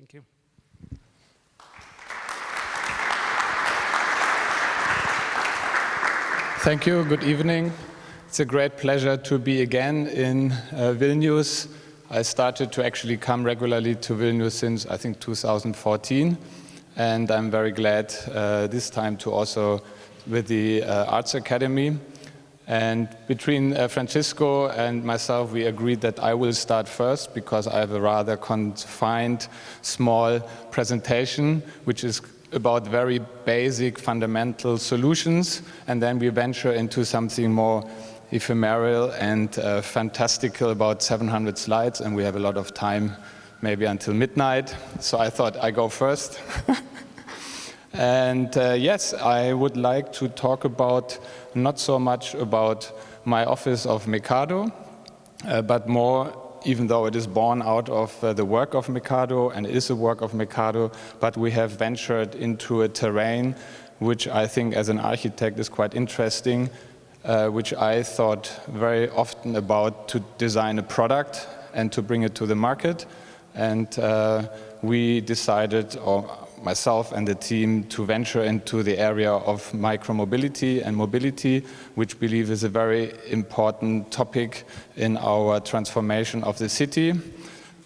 Thank you. Thank you. Good evening. It's a great pleasure to be again in Vilnius. I started to actually come regularly to Vilnius since, I think, 2014. And I'm very glad this time to also with the Arts Academy. And between Francisco and myself, we agreed that I will start first because I have a rather confined, small presentation, which is about very basic, fundamental solutions. And then we venture into something more ephemeral and fantastical, about 700 slides. And we have a lot of time, maybe until midnight. So I thought I go first. And yes, I would like to talk about not so much about my office of MEKADO, but more, even though it is born out of the work of MEKADO and is a work of MEKADO, but we have ventured into a terrain which I think as an architect is quite interesting, which I thought very often about to design a product and to bring it to the market. And we decided, or myself and the team, to venture into the area of micromobility and mobility, which we believe is a very important topic in our transformation of the city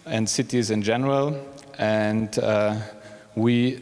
and cities in general. And we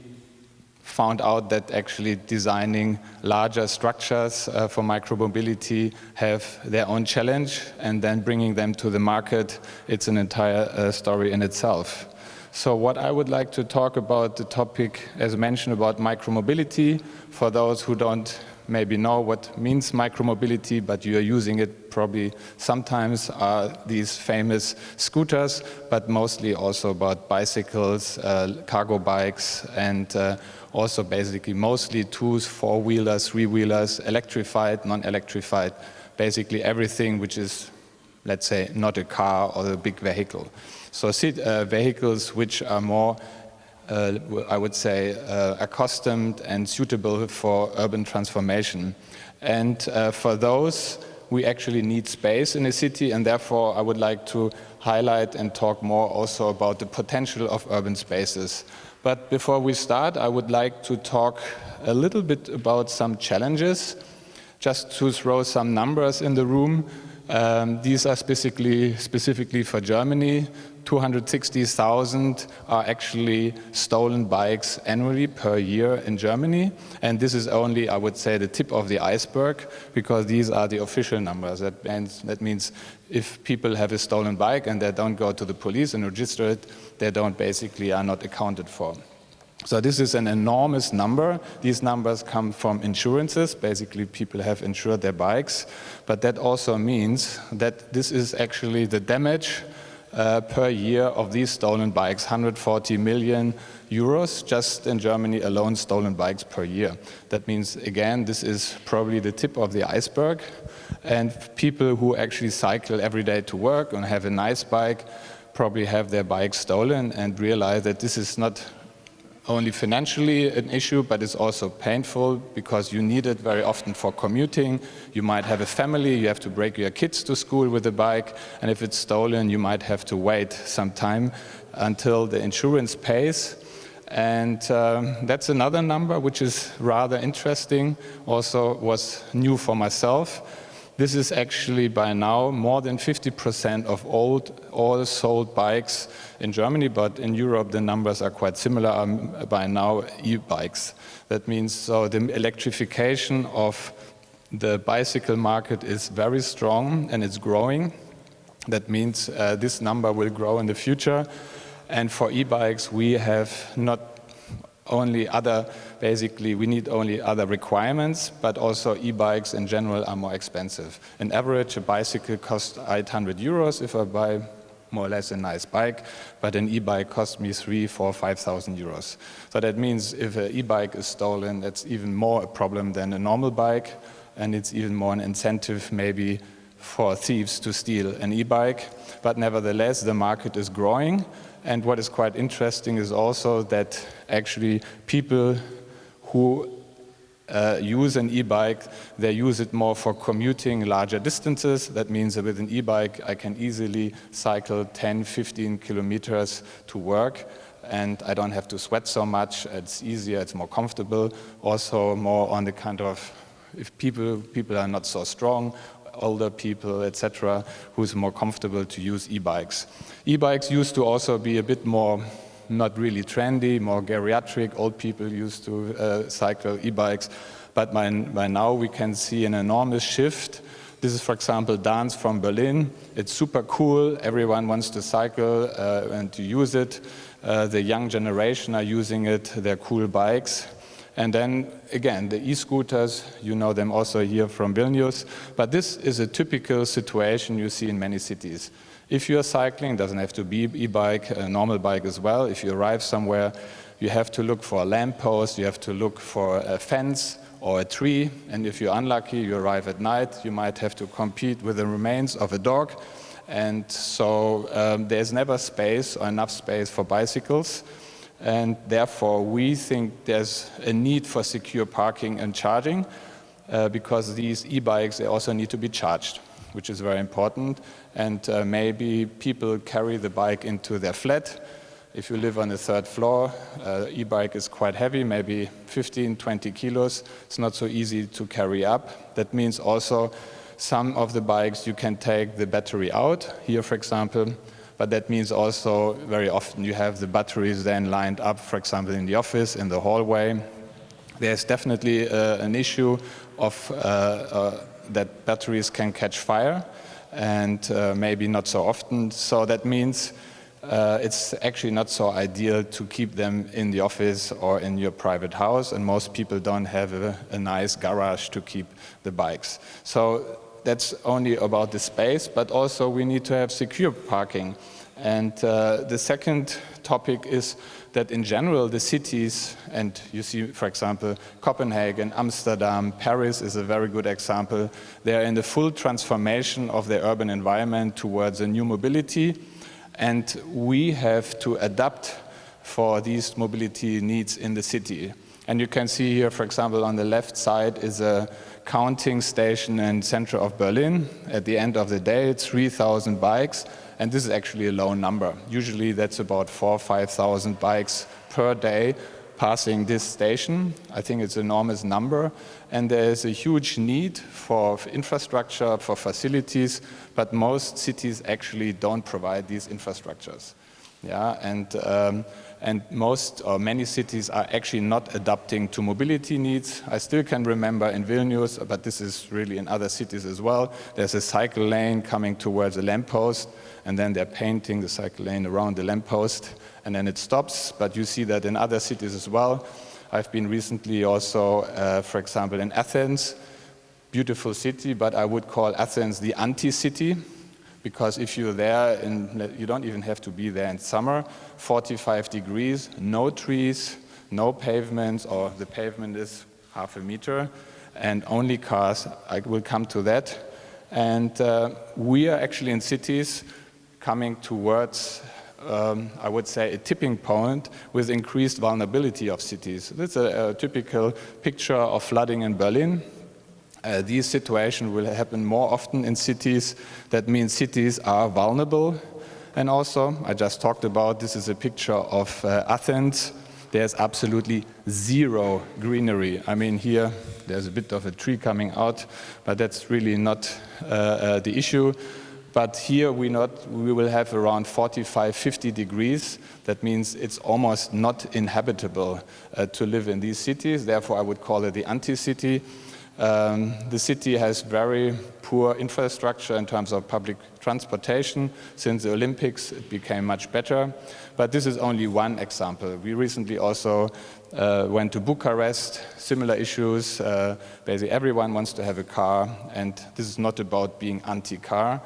found out that actually designing larger structures for micromobility have their own challenge, and then bringing them to the market, it's an entire story in itself. So what I would like to talk about the topic, as mentioned, about micromobility. For those who don't maybe know what means micromobility, but you are using it probably sometimes, are these famous scooters, but mostly also about bicycles, cargo bikes, and also basically mostly twos, four-wheelers, three-wheelers, electrified, non-electrified, basically everything which is, let's say, not a car or a big vehicle. So vehicles which are more, I would say, accustomed and suitable for urban transformation. And for those, we actually need space in a city, and therefore I would like to highlight and talk more also about the potential of urban spaces. But before we start, I would like to talk a little bit about some challenges, just to throw some numbers in the room. These are specifically for Germany. 260,000 are actually stolen bikes annually per year in Germany. And this is only, I would say, the tip of the iceberg, because these are the official numbers. That means if people have a stolen bike and they don't go to the police and register it, they are not accounted for. So this is an enormous number. These numbers come from insurances. Basically, people have insured their bikes. But that also means that this is actually the damage per year of these stolen bikes, 140 million euros just in Germany alone, stolen bikes per year. That means, again, this is probably the tip of the iceberg. And people who actually cycle every day to work and have a nice bike probably have their bike stolen and realize that this is not only financially an issue, but it's also painful because you need it very often for commuting. You might have a family, you have to break your kids to school with a bike, and if it's stolen, you might have to wait some time until the insurance pays. And that's another number which is rather interesting, also was new for myself. This is actually by now more than 50% of all sold bikes in Germany, but in Europe the numbers are quite similar, by now e-bikes. That means so the electrification of the bicycle market is very strong and it's growing. That means this number will grow in the future. And for e-bikes we have not only other, basically we need only other requirements, but also e-bikes in general are more expensive. On average, a bicycle costs 800 euros if I buy more or less a nice bike, but an e-bike costs me 3,000, 4,000, 5,000 euros. So that means if an e-bike is stolen, that's even more a problem than a normal bike, and it's even more an incentive maybe for thieves to steal an e-bike. But nevertheless, the market is growing. And what is quite interesting is also that actually people who use an e-bike, they use it more for commuting larger distances. That means that with an e-bike I can easily cycle 10, 15 kilometers to work. and I don't have to sweat so much. It's easier, it's more comfortable. Also more on the kind of, if people are not so strong, older people, etc., who's more comfortable to use e-bikes. E-bikes used to also be a bit more, not really trendy, more geriatric. Old people used to cycle e-bikes, but by now we can see an enormous shift. This is, for example, Dance from Berlin. It's super cool. Everyone wants to cycle and to use it. The young generation are using it. They're cool bikes. And then, again, the e-scooters, you know them also here from Vilnius. But this is a typical situation you see in many cities. If you're cycling, doesn't have to be e-bike, a normal bike as well. If you arrive somewhere, you have to look for a lamppost, you have to look for a fence or a tree. And if you're unlucky, you arrive at night, you might have to compete with the remains of a dog. And so there's never space or enough space for bicycles. And therefore, we think there's a need for secure parking and charging because these e-bikes, they also need to be charged, which is very important. And maybe people carry the bike into their flat. If you live on the 3rd floor, e-bike is quite heavy, maybe 15, 20 kilos. It's not so easy to carry up. That means also some of the bikes you can take the battery out. Here, for example, but that means also very often you have the batteries then lined up, for example, in the office, in the hallway. There's definitely an issue of that batteries can catch fire, and maybe not so often. So that means it's actually not so ideal to keep them in the office or in your private house, and most people don't have a nice garage to keep the bikes. So that's only about the space, but also we need to have secure parking. And the second topic is that in general the cities, and you see, for example, Copenhagen, Amsterdam, Paris is a very good example. They are in the full transformation of their urban environment towards a new mobility, and we have to adapt for these mobility needs in the city. And you can see here, for example, on the left side is a counting station in the center of Berlin. At the end of the day, it's 3,000 bikes, and this is actually a low number. Usually that's about 4,000 or 5,000 bikes per day passing this station. I think it's an enormous number, and there is a huge need for infrastructure, for facilities, but most cities actually don't provide these infrastructures. Yeah, and most or many cities are actually not adapting to mobility needs. I still can remember in Vilnius, but this is really in other cities as well, there's a cycle lane coming towards a lamppost, and then they're painting the cycle lane around the lamppost, and then it stops. But you see that in other cities as well. I've been recently also, for example, in Athens, beautiful city, but I would call Athens the anti-city. Because if you're there, you don't even have to be there in summer, 45 degrees, no trees, no pavements, or the pavement is half a meter, and only cars. I will come to that. And we are actually in cities coming towards, I would say, a tipping point with increased vulnerability of cities. That's a typical picture of flooding in Berlin. These situations will happen more often in cities. That means cities are vulnerable. And also, I just talked about, this is a picture of Athens. There's absolutely zero greenery. I mean, here, there's a bit of a tree coming out, but that's really not the issue. But here we will have around 45, 50 degrees. That means it's almost not inhabitable to live in these cities. Therefore, I would call it the anti-city. The city has very poor infrastructure in terms of public transportation. Since the Olympics, it became much better. But this is only one example. We recently also went to Bucharest, similar issues. Basically, everyone wants to have a car, and this is not about being anti-car.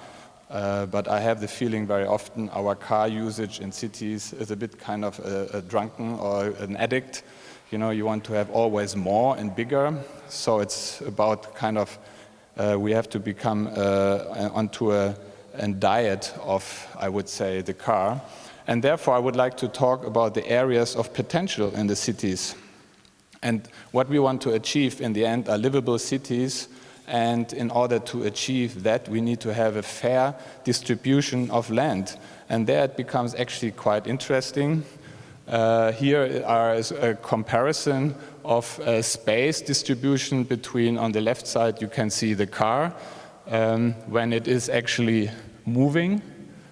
But I have the feeling very often our car usage in cities is a bit kind of a drunken or an addict. You know, you want to have always more and bigger. So it's about kind of, we have to become onto a diet of, I would say, the car. And therefore, I would like to talk about the areas of potential in the cities. And what we want to achieve in the end are livable cities. And in order to achieve that, we need to have a fair distribution of land. And there it becomes actually quite interesting. Here is a comparison of space distribution between, on the left side you can see the car when it is actually moving,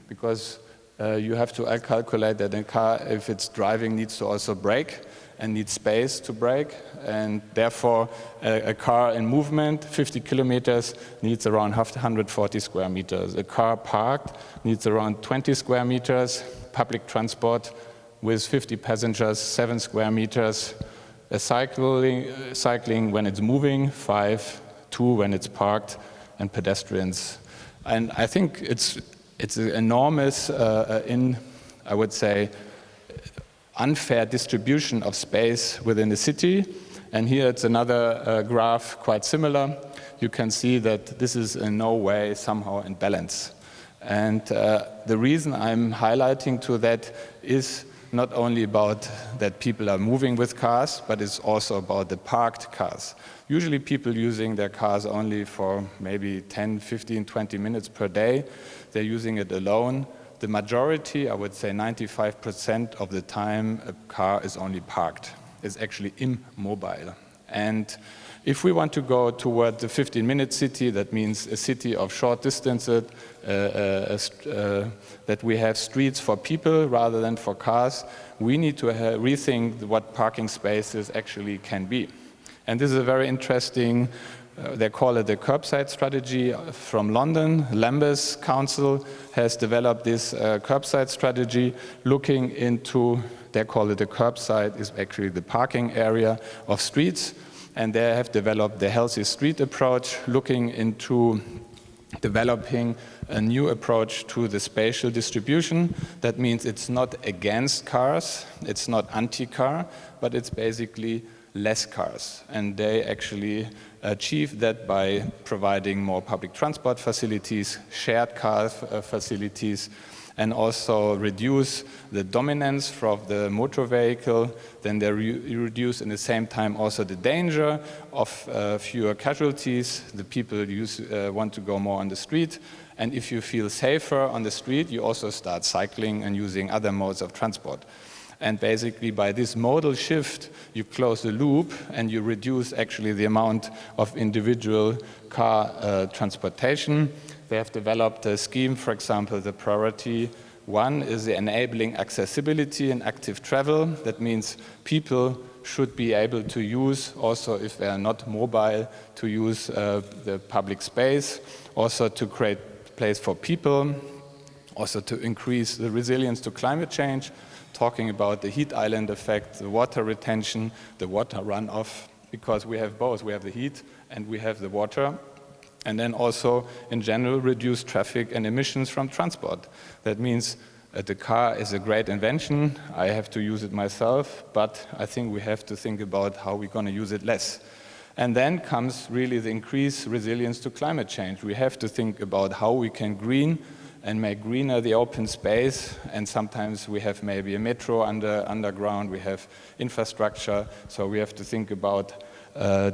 because you have to calculate that a car, if it's driving, needs to also brake and needs space to brake, and therefore a car in movement, 50 kilometers, needs around 140 square meters. A car parked needs around 20 square meters, public transport with 50 passengers, 7 square meters, a cycling when it's moving, 5, 2 when it's parked, and pedestrians. And I think it's an enormous, I would say, unfair distribution of space within the city. And here it's another graph quite similar. You can see that this is in no way somehow in balance. And the reason I'm highlighting to that is not only about that people are moving with cars, but it's also about the parked cars. Usually people using their cars only for maybe 10, 15, 20 minutes per day. They're using it alone. The majority, I would say 95% of the time, a car is only parked. It's actually immobile. And if we want to go toward the 15-minute city, that means a city of short distances, that we have streets for people rather than for cars, we need to rethink what parking spaces actually can be. And this is a very interesting, they call it the curbside strategy from London. Lambeth Council has developed this curbside strategy looking into, they call it the curbside, is actually the parking area of streets. And they have developed the healthy street approach, looking into developing a new approach to the spatial distribution. That means it's not against cars, it's not anti-car, but it's basically less cars. And they actually achieve that by providing more public transport facilities, shared car facilities, and also reduce the dominance from the motor vehicle. Then they reduce in the same time also the danger of fewer casualties. The people want to go more on the street. And if you feel safer on the street, you also start cycling and using other modes of transport. And basically by this modal shift, you close the loop and you reduce actually the amount of individual car transportation. They have developed a scheme, for example, the priority 1 is the enabling accessibility and active travel. That means people should be able to use, also if they are not mobile, to use the public space, also to create place for people, also to increase the resilience to climate change, talking about the heat island effect, the water retention, the water runoff, because we have both. We have the heat and we have the water. And then also, in general, reduce traffic and emissions from transport. That means the car is a great invention. I have to use it myself, but I think we have to think about how we're going to use it less. And then comes really the increased resilience to climate change. We have to think about how we can green and make greener the open space. And sometimes we have maybe a metro underground, we have infrastructure, so we have to think about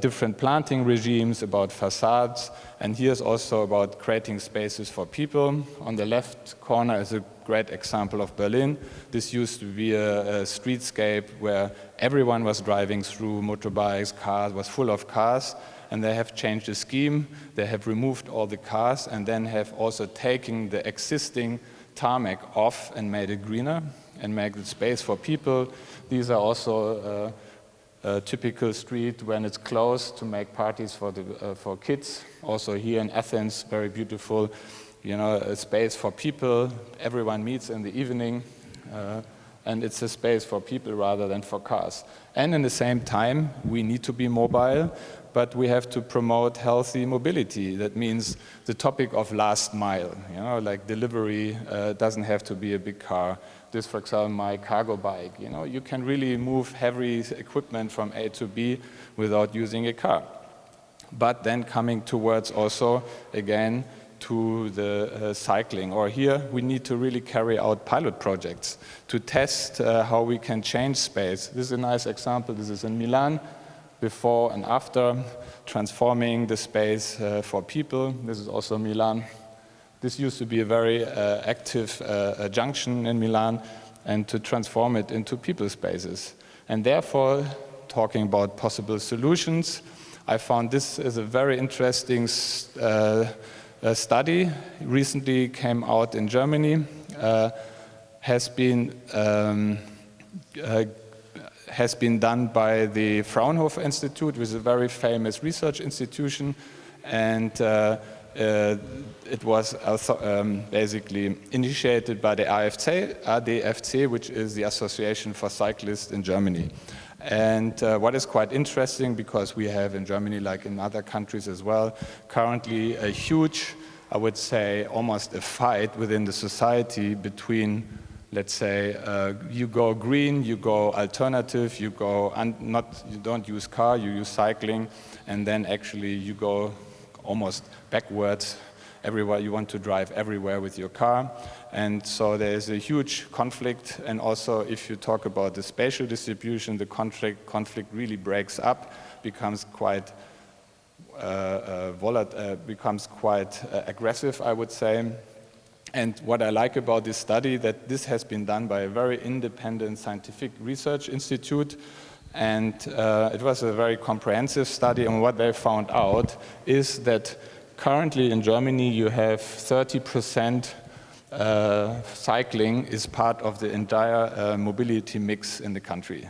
different planting regimes, about facades, and here's also about creating spaces for people. On the left corner is a great example of Berlin. This used to be a streetscape where everyone was driving through, motorbikes, cars, was full of cars, and they have changed the scheme. They have removed all the cars and then have also taken the existing tarmac off and made it greener and make the space for people. These are also a typical street when it's closed to make parties for kids. Also here in Athens, very beautiful, you know, a space for people. Everyone meets in the evening, and it's a space for people rather than for cars. And in the same time, we need to be mobile, but we have to promote healthy mobility. That means the topic of last mile, you know, like delivery doesn't have to be a big car. This, for example, my cargo bike, you know, you can really move heavy equipment from A to B without using a car. But then coming towards also, again, to the cycling. Or here, we need to really carry out pilot projects to test how we can change space. This is a nice example. This is in Milan, before and after, transforming the space for people. This is also Milan. This used to be a very active junction in Milan, and to transform it into people spaces. And therefore, talking about possible solutions, I found this is a very interesting study, recently came out in Germany, has been done by the Fraunhofer Institute, which is a very famous research institution, and it was basically initiated by the ADFC, which is the Association for Cyclists in Germany. And what is quite interesting, because we have in Germany, like in other countries as well, currently a huge, I would say, almost a fight within the society between, let's say, you go green, you go alternative, you go you don't use car, you use cycling, and then actually you go almost backwards everywhere. You want to drive everywhere with your car. And so there is a huge conflict. And also, if you talk about the spatial distribution, the conflict really breaks up, becomes quite aggressive, I would say. And what I like about this study, that this has been done by a very independent scientific research institute. And it was a very comprehensive study, and what they found out is that currently in Germany you have 30% cycling is part of the entire mobility mix in the country.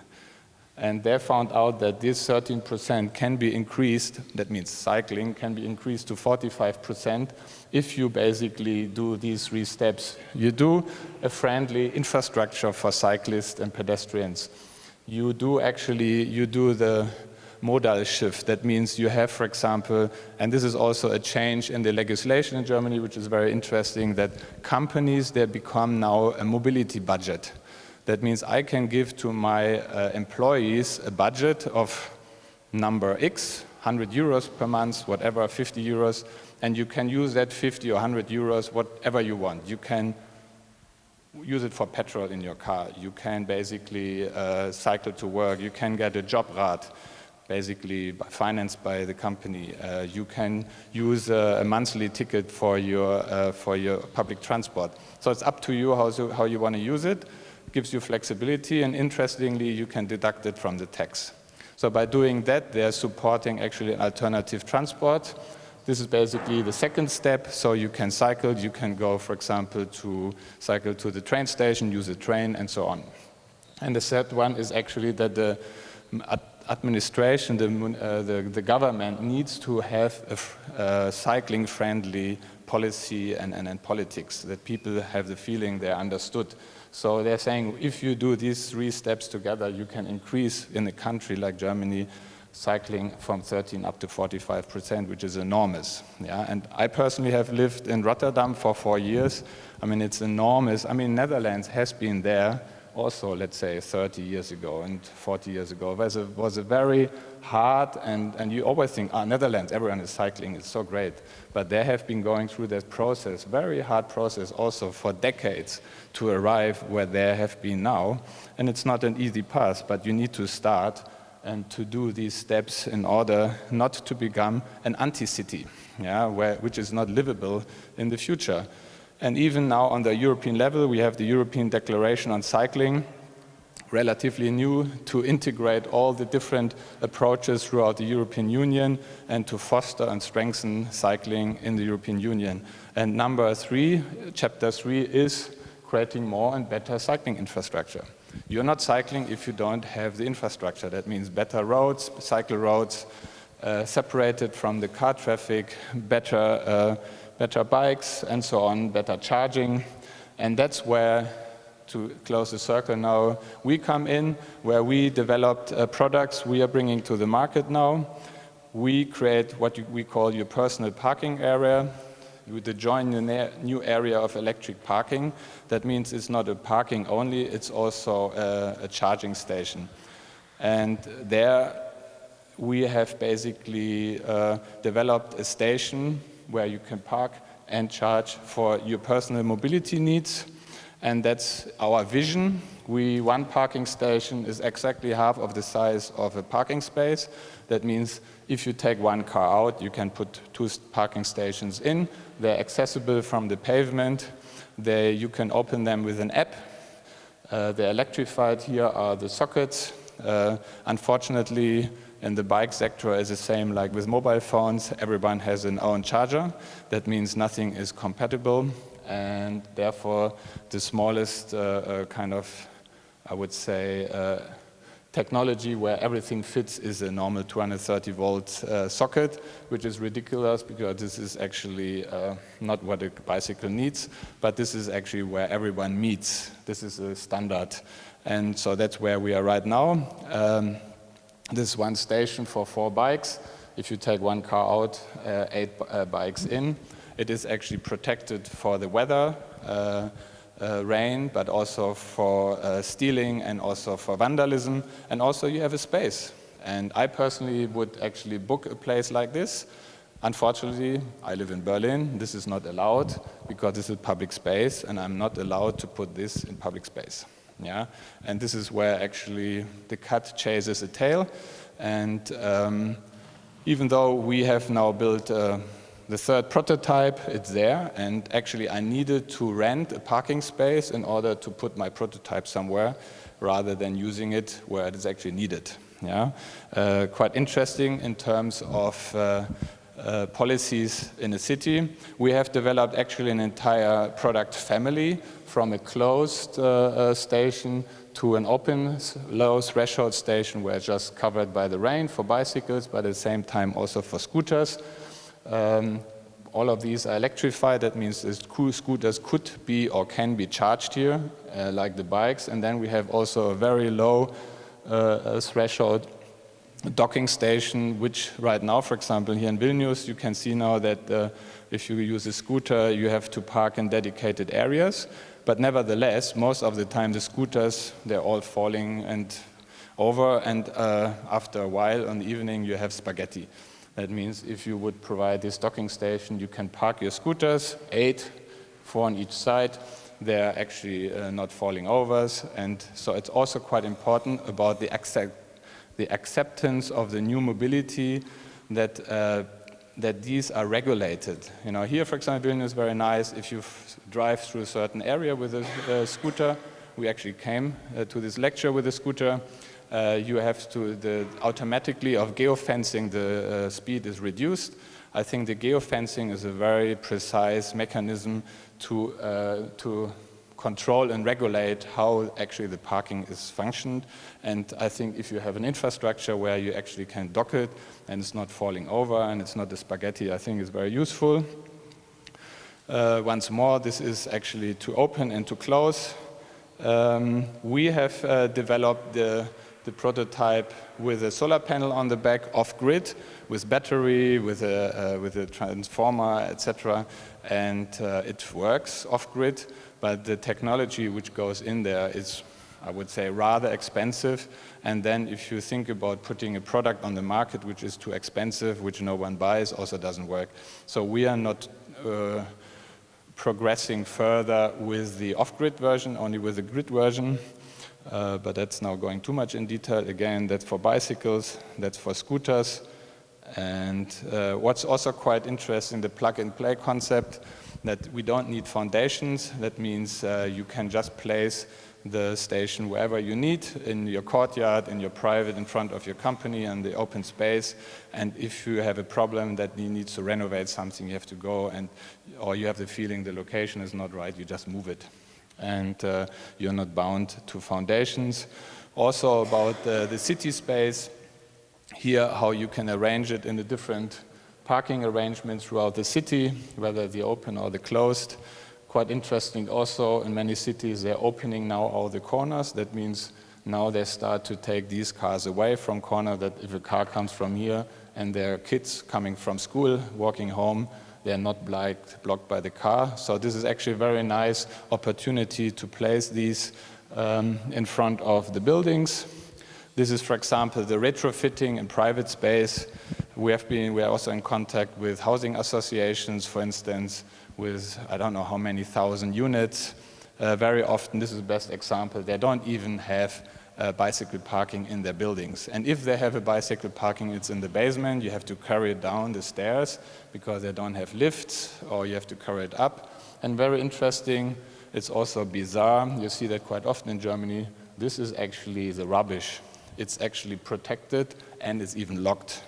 And they found out that this 13% can be increased, that means cycling can be increased to 45% if you basically do these 3 steps. You do a friendly infrastructure for cyclists and pedestrians. You do the modal shift. That means you have, for example, and this is also a change in the legislation in Germany, which is very interesting, that companies, they become now a mobility budget. That means I can give to my employees a budget of number X, 100 euros per month, whatever, 50 euros, and you can use that 50 or 100 euros, whatever you want. You can use it for petrol in your car. You can basically cycle to work. You can get a Jobrat, basically financed by the company. You can use a monthly ticket for your public transport. So it's up to you how you want to use it. It gives you flexibility, and interestingly, you can deduct it from the tax. So by doing that, they're supporting actually alternative transport. This is basically the second step. So you can cycle, you can go, for example, to cycle to the train station, use a train, and so on. And the third one is actually that the administration, the government needs to have a cycling-friendly policy and politics, that people have the feeling they're understood. So they're saying if you do these 3 steps together, you can increase in a country like Germany cycling from 13 up to 45%, which is enormous. Yeah? And I personally have lived in Rotterdam for 4 years. I mean, it's enormous. I mean, Netherlands has been there also, let's say, 30 years ago and 40 years ago. It was a very hard, and you always think, Netherlands, everyone is cycling, it's so great. But they have been going through that process, very hard process also for decades to arrive where they have been now. And it's not an easy path, but you need to start and to do these steps in order not to become an anti-city, yeah, which is not livable in the future. And even now on the European level, we have the European Declaration on Cycling, relatively new, to integrate all the different approaches throughout the European Union and to foster and strengthen cycling in the European Union. And number 3, chapter 3, is creating more and better cycling infrastructure. You're not cycling if you don't have the infrastructure. That means better roads, cycle roads, separated from the car traffic, better bikes, and so on, better charging. And that's where, to close the circle now, we come in, where we developed products we are bringing to the market now. We create what we call your personal parking area. We join a new area of electric parking. That means it's not a parking only, it's also a charging station. And there we have basically developed a station where you can park and charge for your personal mobility needs. And that's our vision. One parking station is exactly half of the size of a parking space. That means if you take one car out, you can put 2 parking stations in. They're accessible from the pavement. You can open them with an app. The electrified here are the sockets. Unfortunately, in the bike sector, it's the same like with mobile phones. Everyone has an own charger. That means nothing is compatible, and therefore the smallest kind of, I would say, technology where everything fits is a normal 230 volt socket, which is ridiculous because this is actually not what a bicycle needs, but this is actually where everyone meets. This is a standard, and so that's where we are right now. This is one station for 4 bikes. If you take one car out, 8 bikes in, it is actually protected for the weather, rain, but also for stealing and also for vandalism, and also you have a space. And I personally would actually book a place like this. Unfortunately, I live in Berlin. This is not allowed because this is public space, and I'm not allowed to put this in public space. Yeah, and this is where actually the cat chases a tail. And even though we have now built the 3rd prototype, it's there, and actually I needed to rent a parking space in order to put my prototype somewhere rather than using it where it is actually needed. Yeah, quite interesting in terms of policies in a city. We have developed actually an entire product family from a closed station to an open low threshold station where it's just covered by the rain for bicycles, but at the same time also for scooters. All of these are electrified. That means the scooters could be or can be charged here, like the bikes. And then we have also a very low threshold docking station, which right now, for example, here in Vilnius, you can see now that if you use a scooter, you have to park in dedicated areas. But nevertheless, most of the time, the scooters, they're all falling and over. And after a while, in the evening, you have spaghetti. That means if you would provide this docking station, you can park your scooters, 8, 4 on each side. They're actually not falling over. And so it's also quite important about the acceptance of the new mobility that that these are regulated. You know, here, for example, Vilnius is very nice. If you drive through a certain area with a scooter, we actually came to this lecture with a scooter. You have to, automatically of geofencing, the speed is reduced. I think the geofencing is a very precise mechanism to control and regulate how actually the parking is functioned. And I think if you have an infrastructure where you actually can dock it and it's not falling over and it's not a spaghetti, I think it's very useful. Once more, this is actually to open and to close. We have developed the prototype with a solar panel on the back, off-grid, with battery, with a transformer, etc. And it works off-grid, but the technology which goes in there is, I would say, rather expensive. And then if you think about putting a product on the market which is too expensive, which no one buys, also doesn't work. So we are not progressing further with the off-grid version, only with the grid version. But that's now going too much in detail. Again, that's for bicycles, that's for scooters. And what's also quite interesting, the plug-and-play concept, that we don't need foundations. That means you can just place the station wherever you need, in your courtyard, in your private, in front of your company, and the open space. And if you have a problem that you need to renovate something, you have to go, or you have the feeling the location is not right, you just move it. And you're not bound to foundations. Also about the city space, here how you can arrange it in the different parking arrangements throughout the city, whether the open or the closed. Quite interesting also, in many cities they're opening now all the corners. That means now they start to take these cars away from corner, that if a car comes from here and there are kids coming from school, walking home, they're not blocked by the car. So this is actually a very nice opportunity to place these in front of the buildings. This is, for example, the retrofitting in private space. We are also in contact with housing associations, for instance, with I don't know how many thousand units. Very often, this is the best example, they don't even have bicycle parking in their buildings. And if they have a bicycle parking, it's in the basement. You have to carry it down the stairs because they don't have lifts, or you have to carry it up. And very interesting, It's also bizarre. You see that quite often in Germany. This is actually the rubbish. It's actually protected and it's even locked.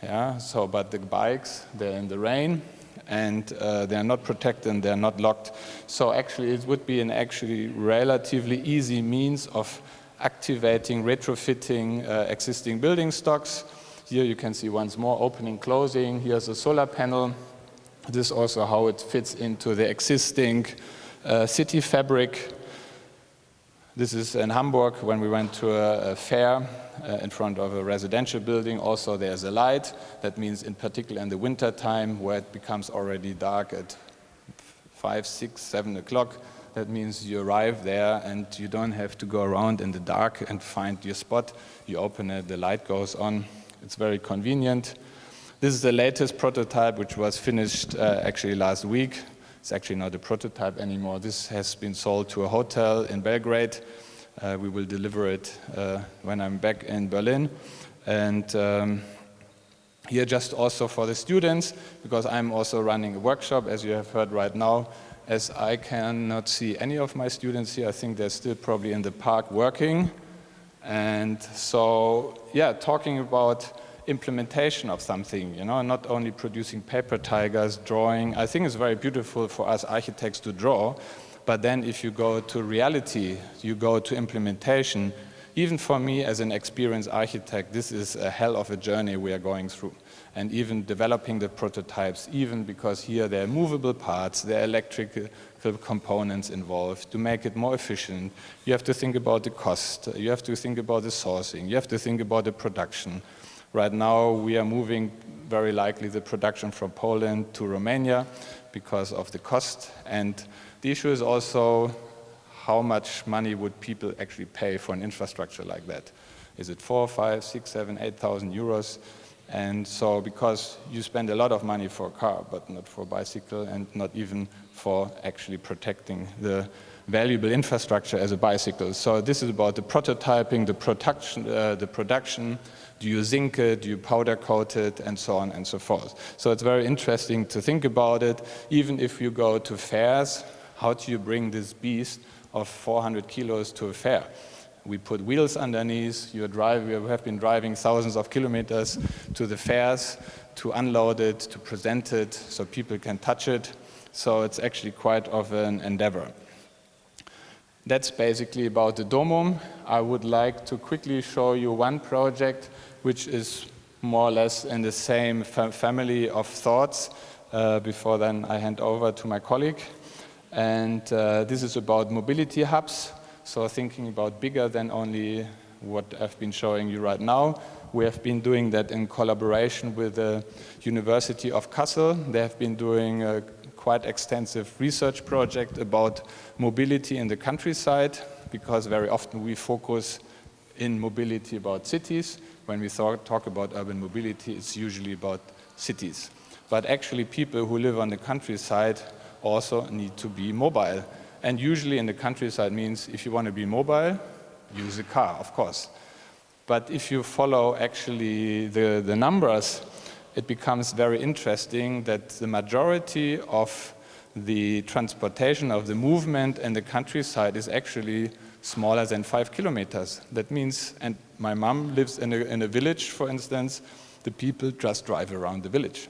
Yeah. So, but the bikes, they're in the rain, and they're not protected and they're not locked. So actually it would be an actually relatively easy means of activating, retrofitting existing building stocks. Here you can see once more opening, closing. Here's a solar panel. This is also how it fits into the existing city fabric. This is in Hamburg when we went to a fair in front of a residential building. Also there's a light. That means in particular in the winter time where it becomes already dark at 5, 6, 7 o'clock. That means you arrive there and you don't have to go around in the dark and find your spot. You open it, the light goes on. It's very convenient. This is the latest prototype which was finished actually last week. It's actually not a prototype anymore. This has been sold to a hotel in Belgrade. We will deliver it when I'm back in Berlin. And here just also for the students, because I'm also running a workshop, as you have heard right now, as I cannot see any of my students here. I think they're still probably in the park working. And so, yeah, talking about implementation of something, you know, not only producing paper tigers, drawing. I think it's very beautiful for us architects to draw, but then if you go to reality, you go to implementation. Even for me as an experienced architect, this is a hell of a journey we are going through. And even developing the prototypes, even because here there are movable parts, there are electrical components involved to make it more efficient. You have to think about the cost, you have to think about the sourcing, you have to think about the production. Right now, we are moving very likely the production from Poland to Romania because of the cost. And the issue is also how much money would people actually pay for an infrastructure like that? Is it 4, 5, 6, 7, 8,000 euros? And so because you spend a lot of money for a car, but not for a bicycle and not even for actually protecting the valuable infrastructure as a bicycle. So this is about the prototyping, the production. Do you zinc it, do you powder coat it, and so on and so forth. So it's very interesting to think about it. Even if you go to fairs, how do you bring this beast of 400 kilos to a fair? We put wheels underneath, we have been driving thousands of kilometers to the fairs to unload it, to present it, so people can touch it. So it's actually quite of an endeavor. That's basically about the Domum. I would like to quickly show you one project which is more or less in the same family of thoughts. Before then I hand over to my colleague. And this is about mobility hubs. So thinking about bigger than only what I've been showing you right now. We have been doing that in collaboration with the University of Kassel. They have been doing a quite extensive research project about mobility in the countryside, because very often we focus in mobility about cities. When we talk about urban mobility, it's usually about cities. But actually people who live on the countryside also need to be mobile. And usually in the countryside means if you want to be mobile, use a car, of course. But if you follow actually the numbers, it becomes very interesting that the majority of the transportation of the movement in the countryside is actually smaller than 5 kilometers. That means, and my mom lives in a village, for instance, the people just drive around the village.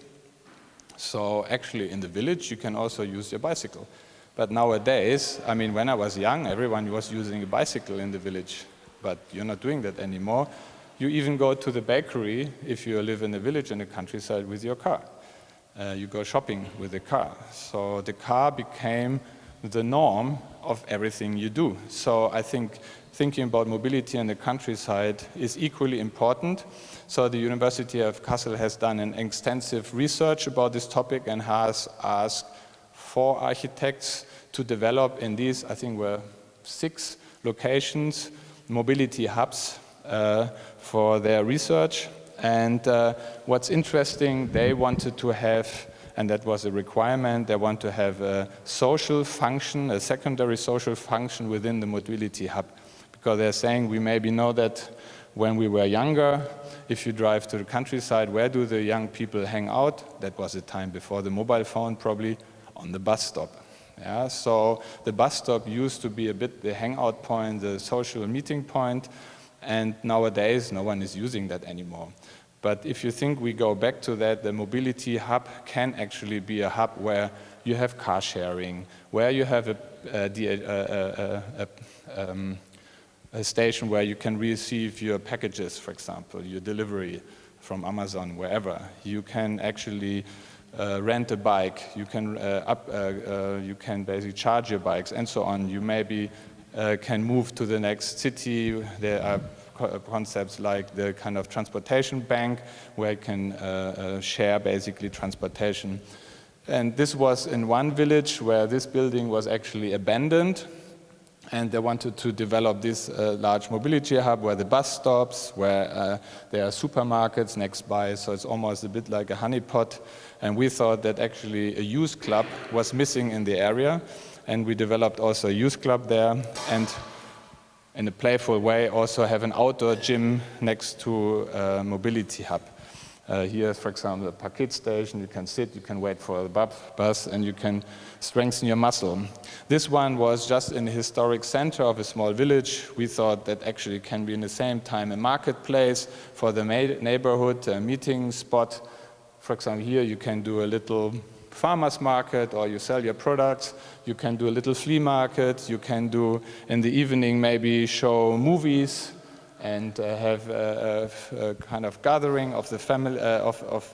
So actually in the village you can also use your bicycle. But nowadays, I mean, when I was young, everyone was using a bicycle in the village, but you're not doing that anymore. You even go to the bakery, if you live in a village in the countryside, with your car. You go shopping with the car. So the car became the norm of everything you do. So I think thinking about mobility in the countryside is equally important. So the University of Kassel has done an extensive research about this topic and has asked 4 architects to develop in these, I think were 6 locations, mobility hubs for their research. And what's interesting, they wanted to have, and that was a requirement, they want to have a social function, a secondary social function within the mobility hub. Because they're saying we maybe know that when we were younger, if you drive to the countryside, where do the young people hang out? That was a time before the mobile phone, probably on the bus stop. Yeah? So the bus stop used to be a bit the hangout point, the social meeting point, and nowadays no one is using that anymore. But if you think we go back to that, the mobility hub can actually be a hub where you have car sharing, where you have a station where you can receive your packages, for example, your delivery from Amazon, wherever. You can actually rent a bike, you can basically charge your bikes, and so on. You maybe can move to the next city. There are concepts like the kind of transportation bank, where you can share basically transportation. And this was in one village where this building was actually abandoned, and they wanted to develop this large mobility hub where the bus stops, where there are supermarkets next by, so it's almost a bit like a honeypot. And we thought that actually a youth club was missing in the area, and we developed also a youth club there, and in a playful way also have an outdoor gym next to a mobility hub. Here, for example, a parkit station, you can sit, you can wait for the bus, and you can strengthen your muscle. This one was just in the historic center of a small village. We thought that actually can be in the same time a marketplace for the neighborhood, a meeting spot. For example, here you can do a little farmer's market, or you sell your products. You can do a little flea market. You can do, in the evening, maybe show movies, and have a kind of gathering of the family, of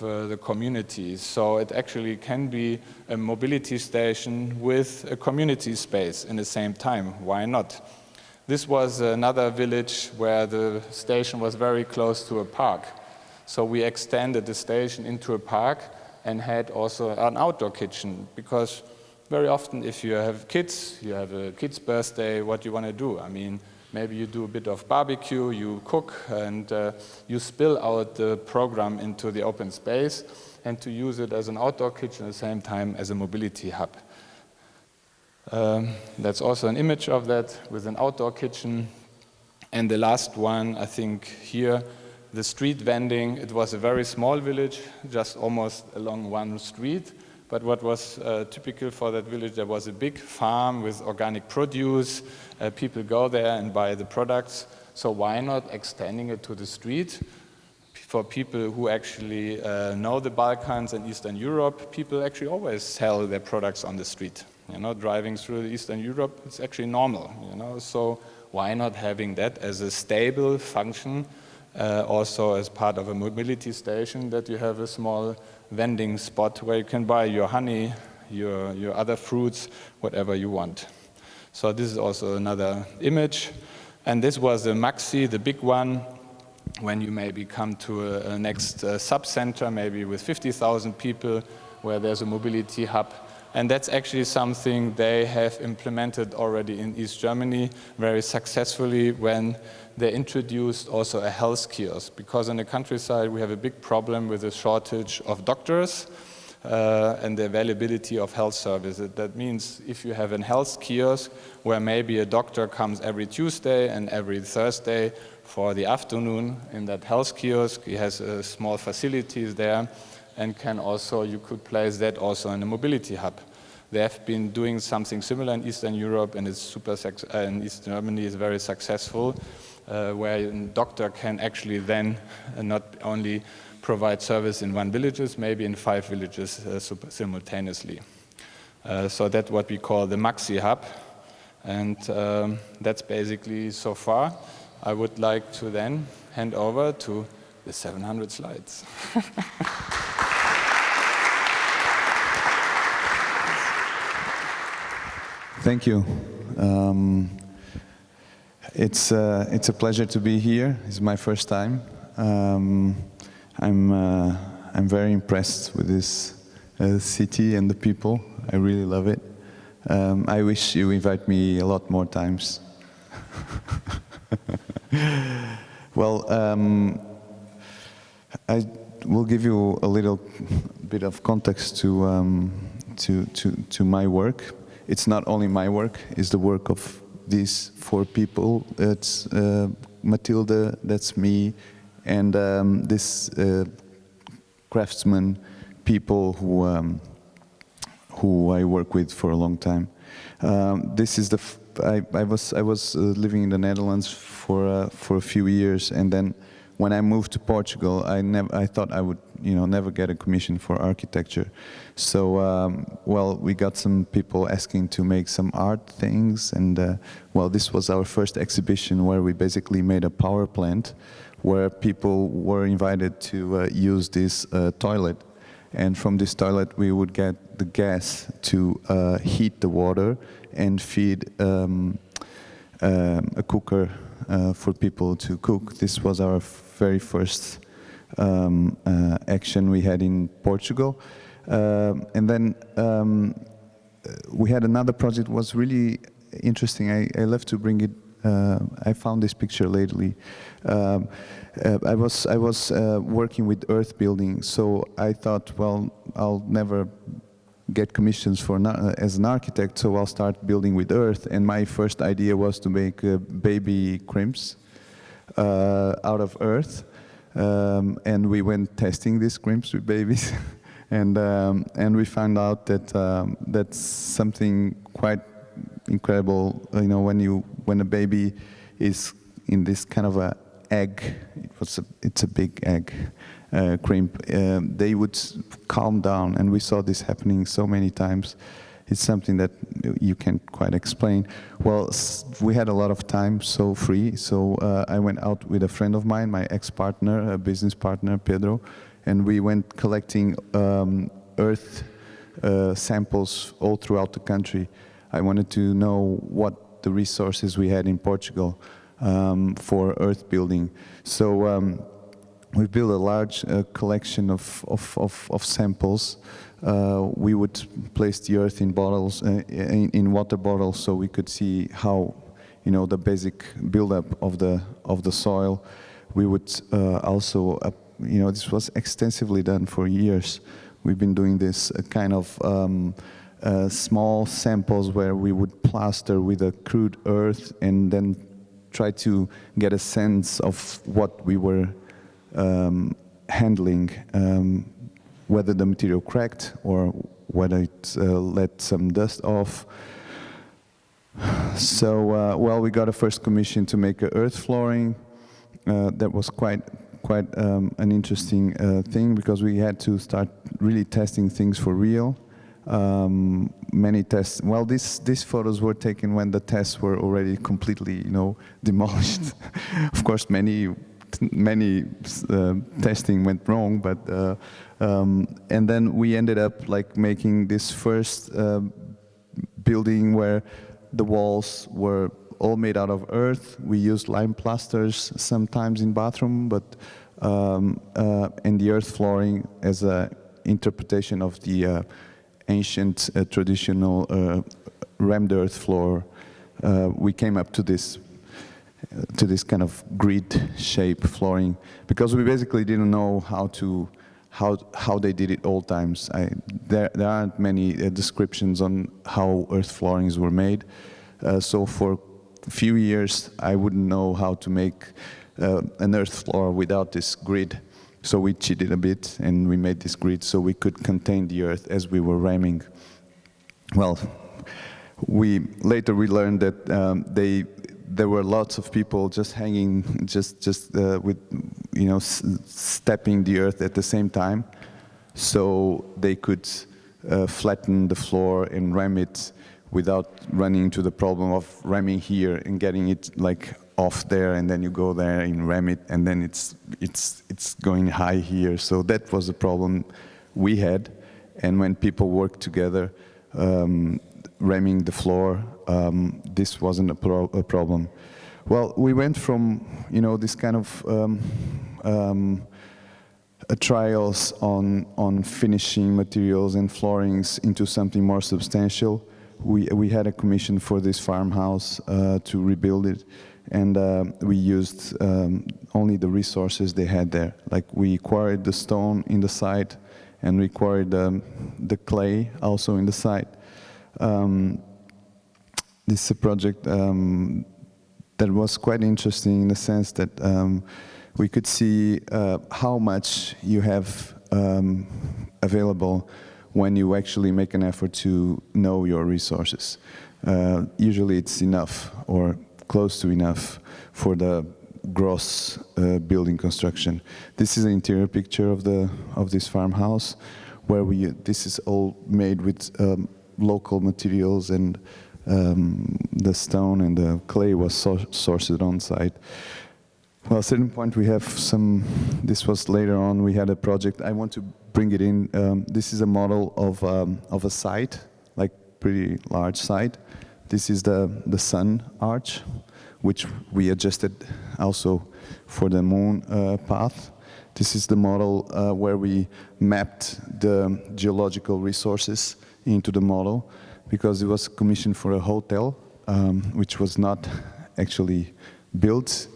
the community. So it actually can be a mobility station with a community space in the same time. Why not? This was another village where the station was very close to a park. So we extended the station into a park and had also an outdoor kitchen, because very often if you have kids, you have a kid's birthday, what do you want to do? I mean, maybe you do a bit of barbecue, you cook, and you spill out the program into the open space, and to use it as an outdoor kitchen at the same time as a mobility hub. That's also an image of that with an outdoor kitchen. And the last one, I think here, the street vending. It was a very small village, just almost along one street. But what was typical for that village, there was a big farm with organic produce. People go there and buy the products. So why not extending it to the street? For people who actually know the Balkans and Eastern Europe, people actually always sell their products on the street. You know, driving through Eastern Europe, it's actually normal. You know, so why not having that as a stable function, also as part of a mobility station, that you have a small vending spot where you can buy your honey, your other fruits, whatever you want. So this is also another image. And this was the Maxi, the big one, when you maybe come to a next sub-center, maybe with 50,000 people, where there's a mobility hub. And that's actually something they have implemented already in East Germany very successfully, when they introduced also a health kiosk. Because in the countryside we have a big problem with the shortage of doctors and the availability of health services. That means if you have a health kiosk where maybe a doctor comes every Tuesday and every Thursday for the afternoon in that health kiosk, he has small facilities there, and can also, you could place that also in a mobility hub. They have been doing something similar in Eastern Europe, and it's in East Germany is very successful, where a doctor can actually then not only provide service in one village, maybe in 5 villages simultaneously. So that's what we call the Maxi Hub, and that's basically so far. I would like to then hand over to the 700 slides. Thank you. It's a pleasure to be here. It's my first time. I'm very impressed with this city and the people. I really love it. I wish you invite me a lot more times. Well, I will give you a little bit of context to my work. It's not only my work; it's the work of these 4 people. It's Matilde, that's me, and this craftsman people who I work with for a long time. This is I was living in the Netherlands for a few years, and then when I moved to Portugal, I thought I would never get a commission for architecture. So well, we got some people asking to make some art things, and well, this was our first exhibition where we basically made a power plant where people were invited to use this toilet. And from this toilet, we would get the gas to heat the water and feed a cooker for people to cook. This was our very first action we had in Portugal. And then we had another project that was really interesting. I love to bring it. I found this picture lately. I was working with earth building, so I thought, well, I'll never get commissions as an architect, so I'll start building with earth. And my first idea was to make baby crimps out of earth, and we went testing these crimps with babies, and we found out that that's something quite incredible. When a baby is in this kind of a egg, it's a big egg crimp, they would calm down, and we saw this happening so many times. It's something that you can't quite explain. Well, we had a lot of time, so free, so I went out with a friend of mine, my ex-partner, a business partner, Pedro, and we went collecting earth samples all throughout the country. I wanted to know what the resources we had in Portugal for earth building. So we built a large collection of samples. We would place the earth in bottles, in water bottles, so we could see how, the basic buildup of the soil. We would also, this was extensively done for years. We've been doing this kind of small samples where we would plaster with a crude earth and then try to get a sense of what we were handling, whether the material cracked or whether it let some dust off. So, well, we got a first commission to make earth flooring. That was quite an interesting thing, because we had to start really testing things for real. Many tests. Well, these photos were taken when the tests were already completely, demolished. Of course, many testing went wrong, but and then we ended up making this first building where the walls were all made out of earth. We used lime plasters sometimes in bathroom, but and the earth flooring as a interpretation of the ancient traditional rammed earth floor. We came up to this kind of grid shape flooring, because we basically didn't know how they did it all times. There aren't many descriptions on how earth floorings were made, so for a few years I wouldn't know how to make an earth floor without this grid. So we cheated a bit and we made this grid so we could contain the earth as we were ramming. Well, later we learned that there were lots of people just hanging, with, stepping the earth at the same time, so they could flatten the floor and ram it without running into the problem of ramming here and getting it off there, and then you go there and ram it, and then it's going high here. So that was the problem we had, and when people worked together, ramming the floor, this wasn't a problem. Well, we went from this kind of trials on finishing materials and floorings into something more substantial. We had a commission for this farmhouse to rebuild it, and we used only the resources they had there. We quarried the stone in the site, and we quarried the clay also in the site. This is a project that was quite interesting in the sense that we could see how much you have available when you actually make an effort to know your resources. Usually it's enough or close to enough for the gross building construction. This is an interior picture of this farmhouse, where this is all made with local materials, and the stone and the clay was sourced on site. Well, at a certain point we have this was later on, we had a project, I want to bring it in. This is a model of a site, like pretty large site. This is the sun arch, which we adjusted also for the moon path. This is the model where we mapped the geological resources into the model, because it was commissioned for a hotel, which was not actually built,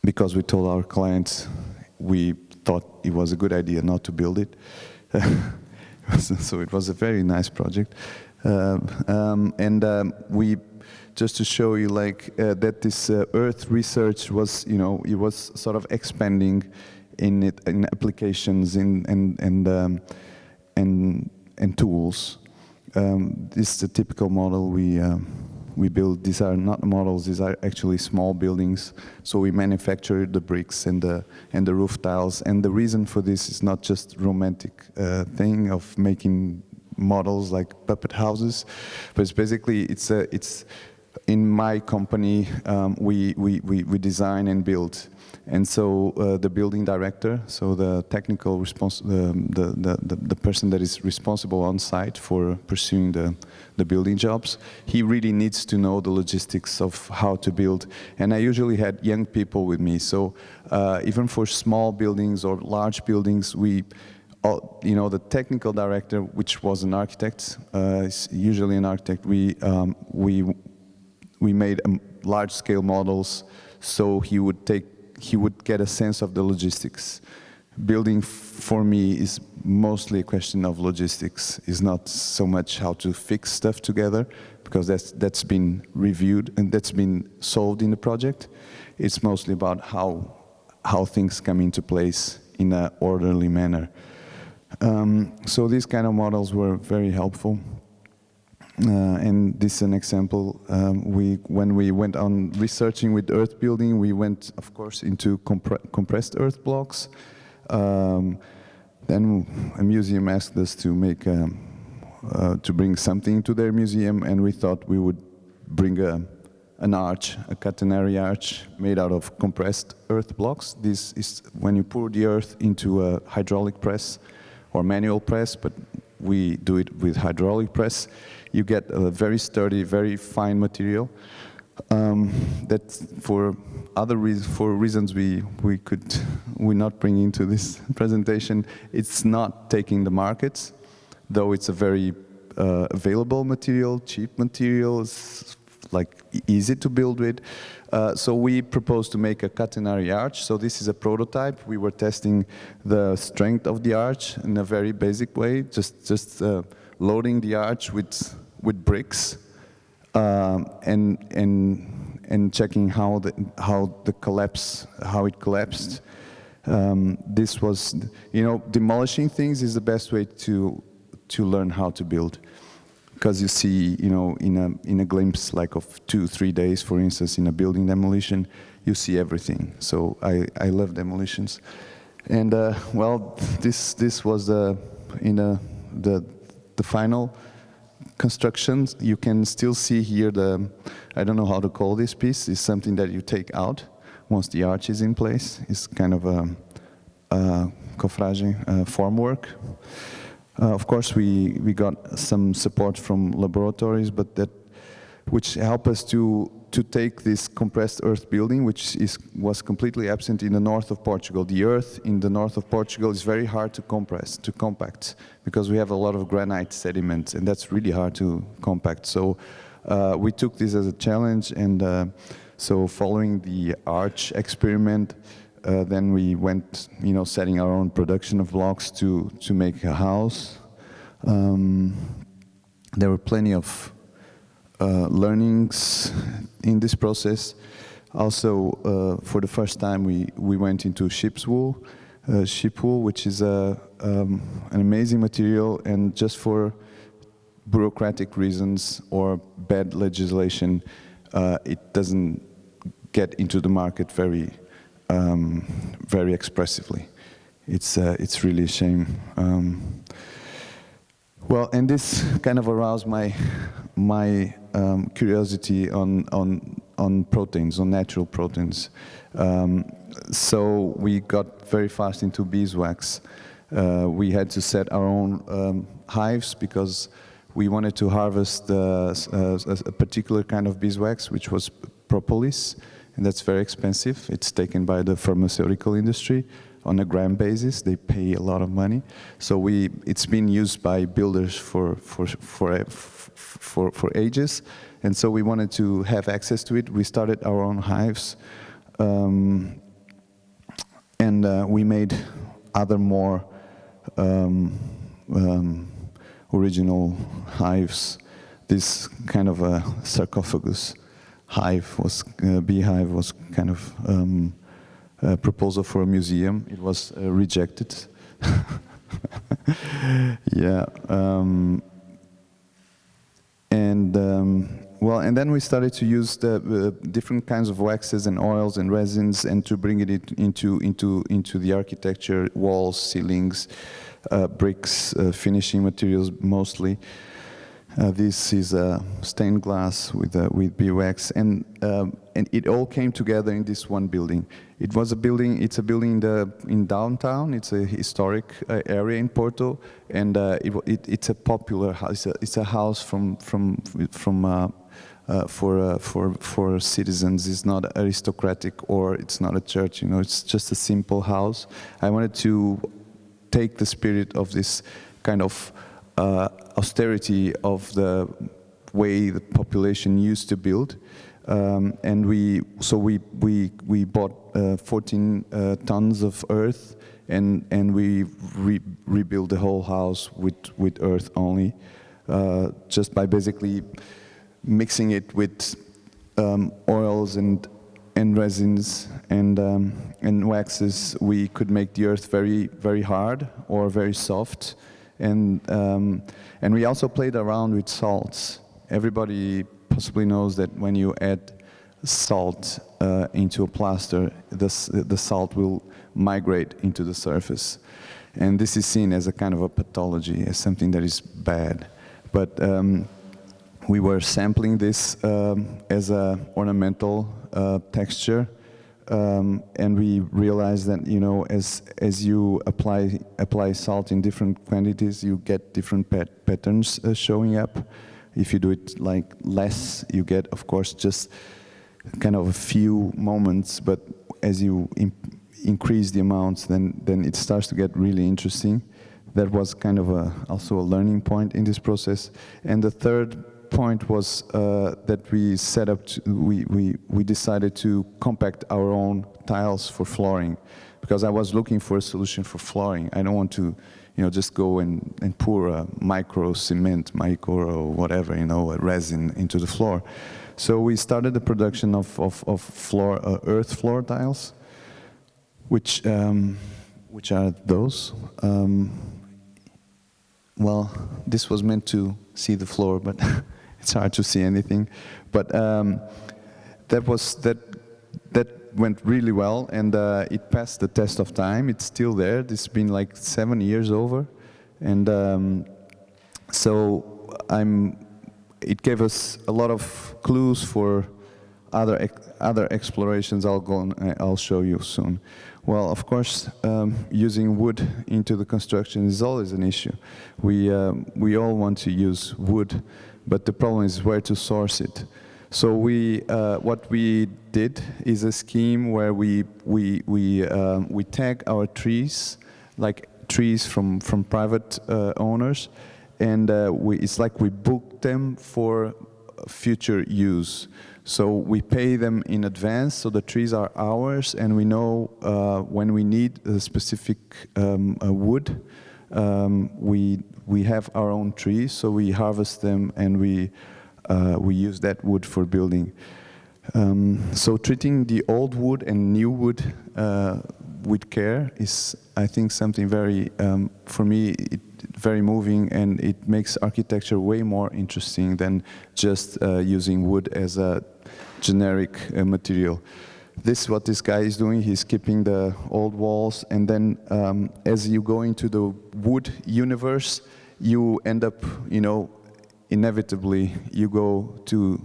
because we told our clients we thought it was a good idea not to build it. So it was a very nice project. We, just to show you that this earth research was, it was sort of expanding in applications and tools. This is the typical model we build. These are not models; these are actually small buildings. So we manufacture the bricks and the roof tiles. And the reason for this is not just romantic thing of making models like puppet houses, but it's basically it's in my company we design and build. And so the building director, so the technical the person that is responsible on site for pursuing the building jobs, he really needs to know the logistics of how to build. And I usually had young people with me, so even for small buildings or large buildings, the technical director, which was an architect, is usually an architect. We made large-scale models, so he would get a sense of the logistics. Building for me is mostly a question of logistics. It's not so much how to fix stuff together, because that's been reviewed and that's been solved in the project. It's mostly about how things come into place in an orderly manner. So these kind of models were very helpful. And this is an example. When we went on researching with earth building, we went, of course, into compressed earth blocks. Then a museum asked us to bring something to their museum, and we thought we would bring an arch, a catenary arch made out of compressed earth blocks. This is when you pour the earth into a hydraulic press or manual press, but we do it with hydraulic press. You get a very sturdy, very fine material that for reasons we not bring into this presentation. It's not taking the markets, though it's a very available material, cheap material. It's like easy to build with. So we proposed to make a catenary arch. So this is a prototype. We were testing the strength of the arch in a very basic way, just loading the arch with bricks and checking how it collapsed. This was, demolishing things is the best way to learn how to build, because you see, in a glimpse like of 2-3 days, for instance, in a building demolition, you see everything. So I love demolitions, and well, this was the final constructions. You can still see here I don't know how to call this piece. It's something that you take out once the arch is in place. It's kind of a cofragem formwork. Of course, we got some support from laboratories, but which help us to take this compressed earth building, which was completely absent in the north of Portugal. The earth in the north of Portugal is very hard to compact, because we have a lot of granite sediment, and that's really hard to compact. So we took this as a challenge, and so following the arch experiment, then we went, setting our own production of blocks to make a house. There were plenty of learnings in this process. Also, for the first time, we went into sheep's wool. sheep wool, which is an amazing material, and just for bureaucratic reasons or bad legislation, it doesn't get into the market very expressively. It's really a shame. Well, and this kind of aroused my curiosity on proteins, on natural proteins. So we got very fast into beeswax. We had to set our own hives because we wanted to harvest a particular kind of beeswax, which was propolis, and that's very expensive. It's taken by the pharmaceutical industry on a gram basis. They pay a lot of money. So it's been used by builders for ages, and so we wanted to have access to it. We started our own hives, and we made other more original hives. This kind of a sarcophagus hive was, beehive was kind of a proposal for a museum. It was rejected. Yeah. Well, and then we started to use the different kinds of waxes and oils and resins, and to bring it into the architecture, walls, ceilings, bricks, finishing materials mostly. This is stained glass with beeswax, and it all came together in this one building. It was a building. It's a building in downtown. It's a historic area in Porto, and it's a popular house. It's a house for citizens. It's not aristocratic, or it's not a church. You know, it's just a simple house. I wanted to take the spirit of this kind of austerity of the way the population used to build, and we bought 14 tons of earth, and we rebuilt the whole house with earth only, just by basically mixing it with oils and resins and waxes. We could make the earth very hard or very soft. And we also played around with salts. Everybody possibly knows that when you add salt into a plaster, the salt will migrate into the surface. And this is seen as a kind of a pathology, as something that is bad. But we were sampling this as an ornamental texture. And we realized that, you know, as you apply salt in different quantities, you get different patterns showing up. If you do it like less, you get, of course, just kind of a few moments. But as you increase the amounts, then it starts to get really interesting. That was kind of also a learning point in this process. And the third point was that we set up. We decided to compact our own tiles for flooring, because I was looking for a solution for flooring. I don't want to, you know, just go and pour a micro cement, or whatever, you know, a resin into the floor. So we started the production of earth floor tiles, which are those. Well, this was meant to see the floor, but it's hard to see anything. But that went really well, and it passed the test of time. It's still there. It's been like 7 years over, and so it gave us a lot of clues for other explorations. I'll show you soon. Well, of course, using wood into the construction is always an issue. We all want to use wood, but the problem is where to source it. So what we did is a scheme where we tag our trees, like trees from private owners, and it's like we book them for future use. So we pay them in advance, so the trees are ours, and we know when we need a specific wood. We have our own trees, so we harvest them, and we use that wood for building. So treating the old wood and new wood with care is, I think, something very, for me, very moving, and it makes architecture way more interesting than just using wood as a generic material. This is what this guy is doing. He's keeping the old walls, and then as you go into the wood universe, you end up, you know, inevitably you go to,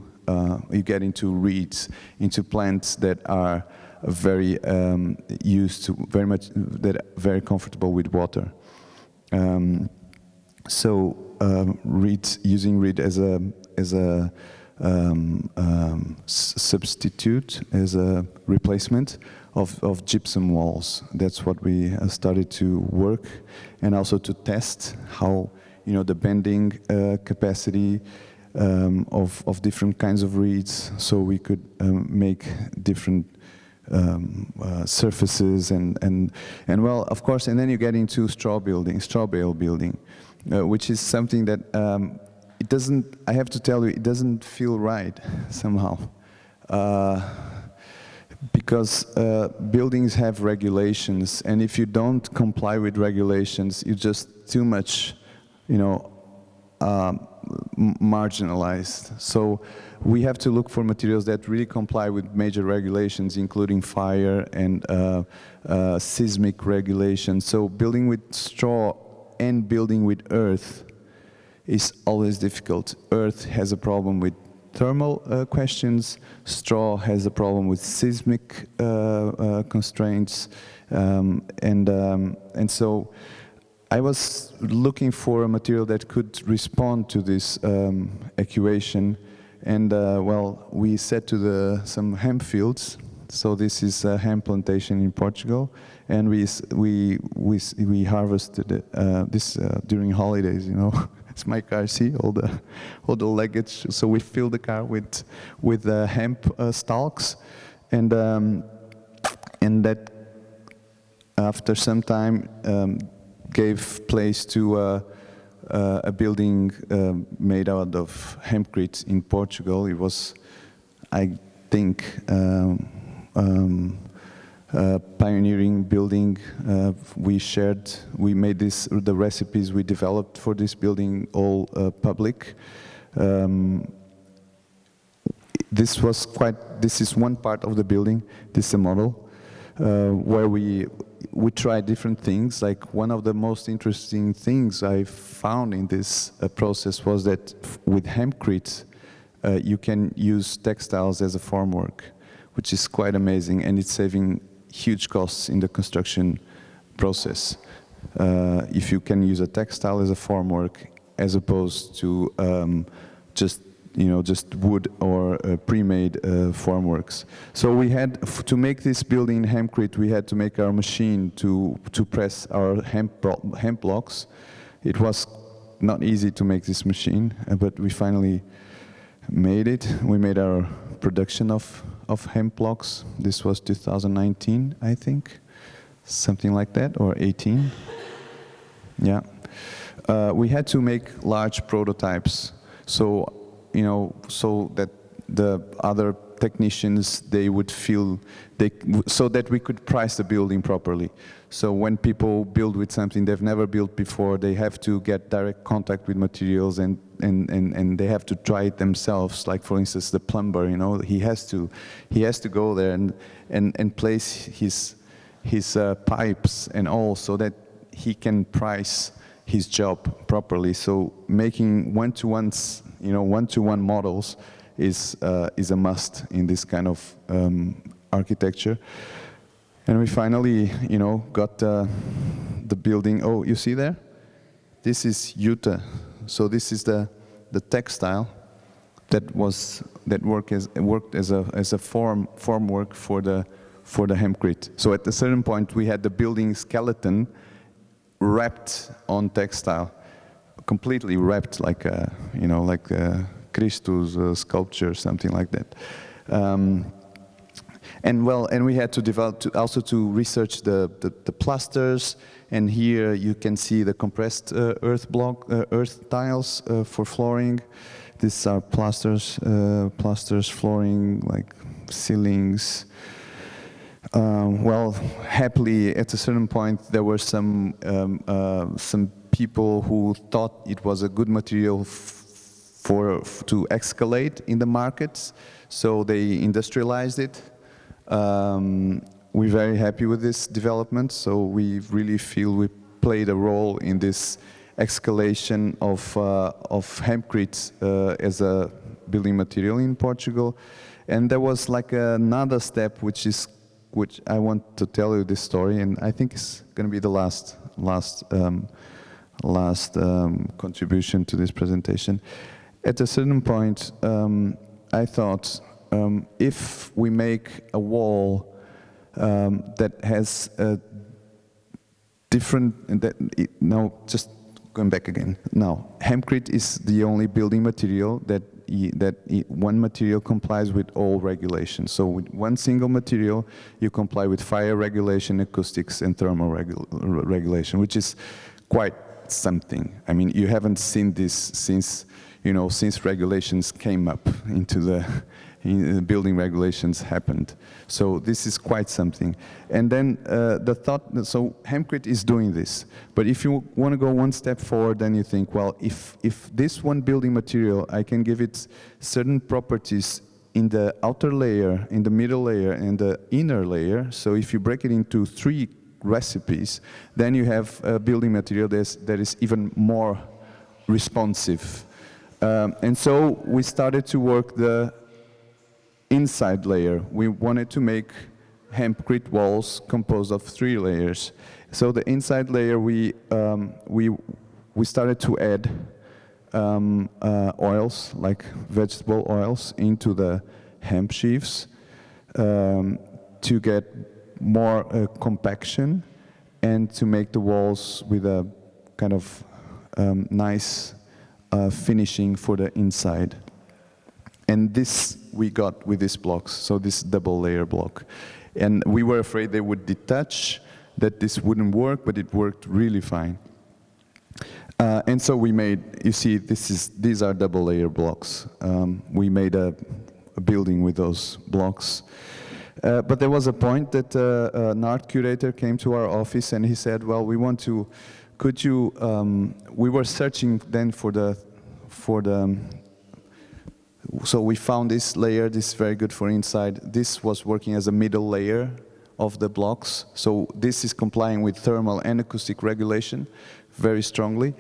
you get into reeds, into plants that are very used to, very much, that are very comfortable with water. Reed, using reed as a substitute, as a replacement of gypsum walls. That's what we started to work, and also to test how, you know, the bending capacity of different kinds of reeds, so we could make different surfaces and well, of course, and then you get into straw bale building, which is something that it doesn't, I have to tell you, it doesn't feel right somehow. Because buildings have regulations, and if you don't comply with regulations, you're just too much, you know, marginalized. So we have to look for materials that really comply with major regulations, including fire and seismic regulations. So building with straw and building with earth is always difficult. Earth has a problem with thermal questions, straw has a problem with seismic constraints, and so I was looking for a material that could respond to this equation, and well, we set to some hemp fields. So this is a hemp plantation in Portugal, and we harvested this during holidays, you know. It's my car, see all the luggage. So we fill the car with hemp stalks, and that after some time gave place to a building made out of hempcrete in Portugal. It was, I think, pioneering building. We made the recipes we developed for this building all public. This is one part of the building. This is a model where we tried different things. Like, one of the most interesting things I found in this process was that with hempcrete, you can use textiles as a formwork, which is quite amazing, and it's saving huge costs in the construction process. If you can use a textile as a formwork, as opposed to just wood or pre-made formworks. So we had to make this building in hempcrete. We had to make our machine to press our hemp blocks. It was not easy to make this machine, but we finally made it. We made our production of hemp blocks. This was 2019, I think, something like that, or 18. Yeah. We had to make large prototypes, so that the other technicians, they would feel, so that we could price the building properly. So when people build with something they've never built before, they have to get direct contact with materials, and they have to try it themselves. Like, for instance, the plumber, he has to go there and place his pipes and all, so that he can price his job properly. So making one-to-one models is a must in this kind of architecture. And we finally, got the building. Oh, you see there? This is Utah. So this is the textile that worked as a formwork for the hempcrete. So at a certain point, we had the building skeleton wrapped on textile, completely wrapped, like a Christus sculpture, something like that. And we had to develop also to research the plasters. And here you can see the compressed earth tiles for flooring. These are plasters, flooring, like ceilings. well, happily, at a certain point, there were some people who thought it was a good material to escalate in the markets, so they industrialized it. We're very happy with this development, so we really feel we played a role in this escalation of hempcrete as a building material in Portugal. And there was like another step, which I want to tell you this story, and I think it's going to be the last contribution to this presentation. At a certain point, I thought, if we make a wall that has a different, just going back again. Now, hempcrete is the only building material that one material complies with all regulations. So with one single material, you comply with fire regulation, acoustics, and thermal regulation, which is quite something. I mean, you haven't seen this since regulations came up into the building regulations happened. So this is quite something. And then the thought, so hempcrete is doing this. But if you want to go one step forward, then you think, well, if this one building material, I can give it certain properties in the outer layer, in the middle layer, and the inner layer. So if you break it into 3 recipes, then you have a building material that is even more responsive. And so we started to work the inside layer. We wanted to make hempcrete walls composed of 3 layers. So the inside layer, we started to add oils, like vegetable oils, into the hemp sheaves to get more compaction and to make the walls with a kind of nice finishing for the inside. And this we got with these blocks, so this double layer block. And we were afraid they would detach, that this wouldn't work, but it worked really fine. And so we made, you see, these are double layer blocks. We made a building with those blocks. But there was a point that an art curator came to our office and he said, well, we want to, could you, we were searching then for the, so we found this layer, this is very good for inside. This was working as a middle layer of the blocks. So this is complying with thermal and acoustic regulation very strongly.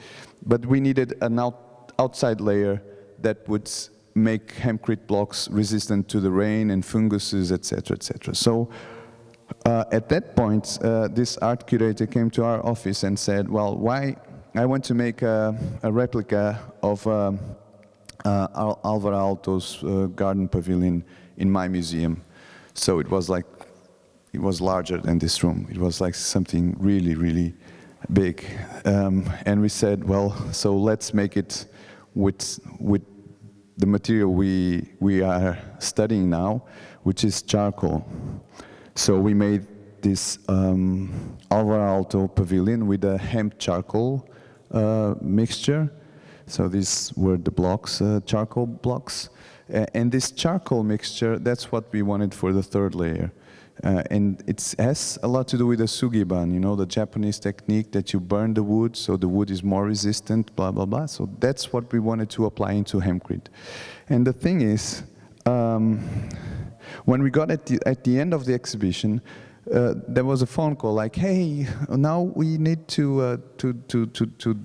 But we needed an outside layer that would make hempcrete blocks resistant to the rain and funguses, etc., etc. So at that point, this art curator came to our office and said, well, why? I want to make a replica of Alvar Aalto's garden pavilion in my museum. So it was like, it was larger than this room. It was like something really, really big. And we said, well, so let's make it with the material we are studying now, which is charcoal. So we made this Alvar Aalto pavilion with a hemp charcoal mixture. So these were the blocks, charcoal blocks. And this charcoal mixture, that's what we wanted for the 3rd layer. And it has a lot to do with the sugiban, you know, the Japanese technique that you burn the wood, so the wood is more resistant, blah, blah, blah. So that's what we wanted to apply into hempcrete. And the thing is, when we got at the end of the exhibition, there was a phone call like, hey, now we need to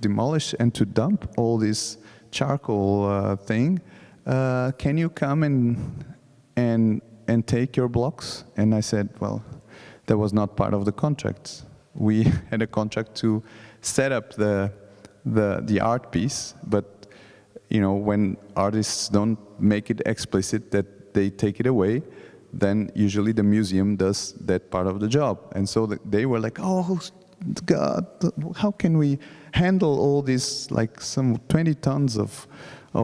demolish and to dump all this charcoal thing. Can you come and take your blocks? And I said, well, that was not part of the contract. We had a contract to set up the art piece, but you know, when artists don't make it explicit that they take it away, then usually the museum does that part of the job. And so they were like, oh God, how can we handle all this, like some 20 tons of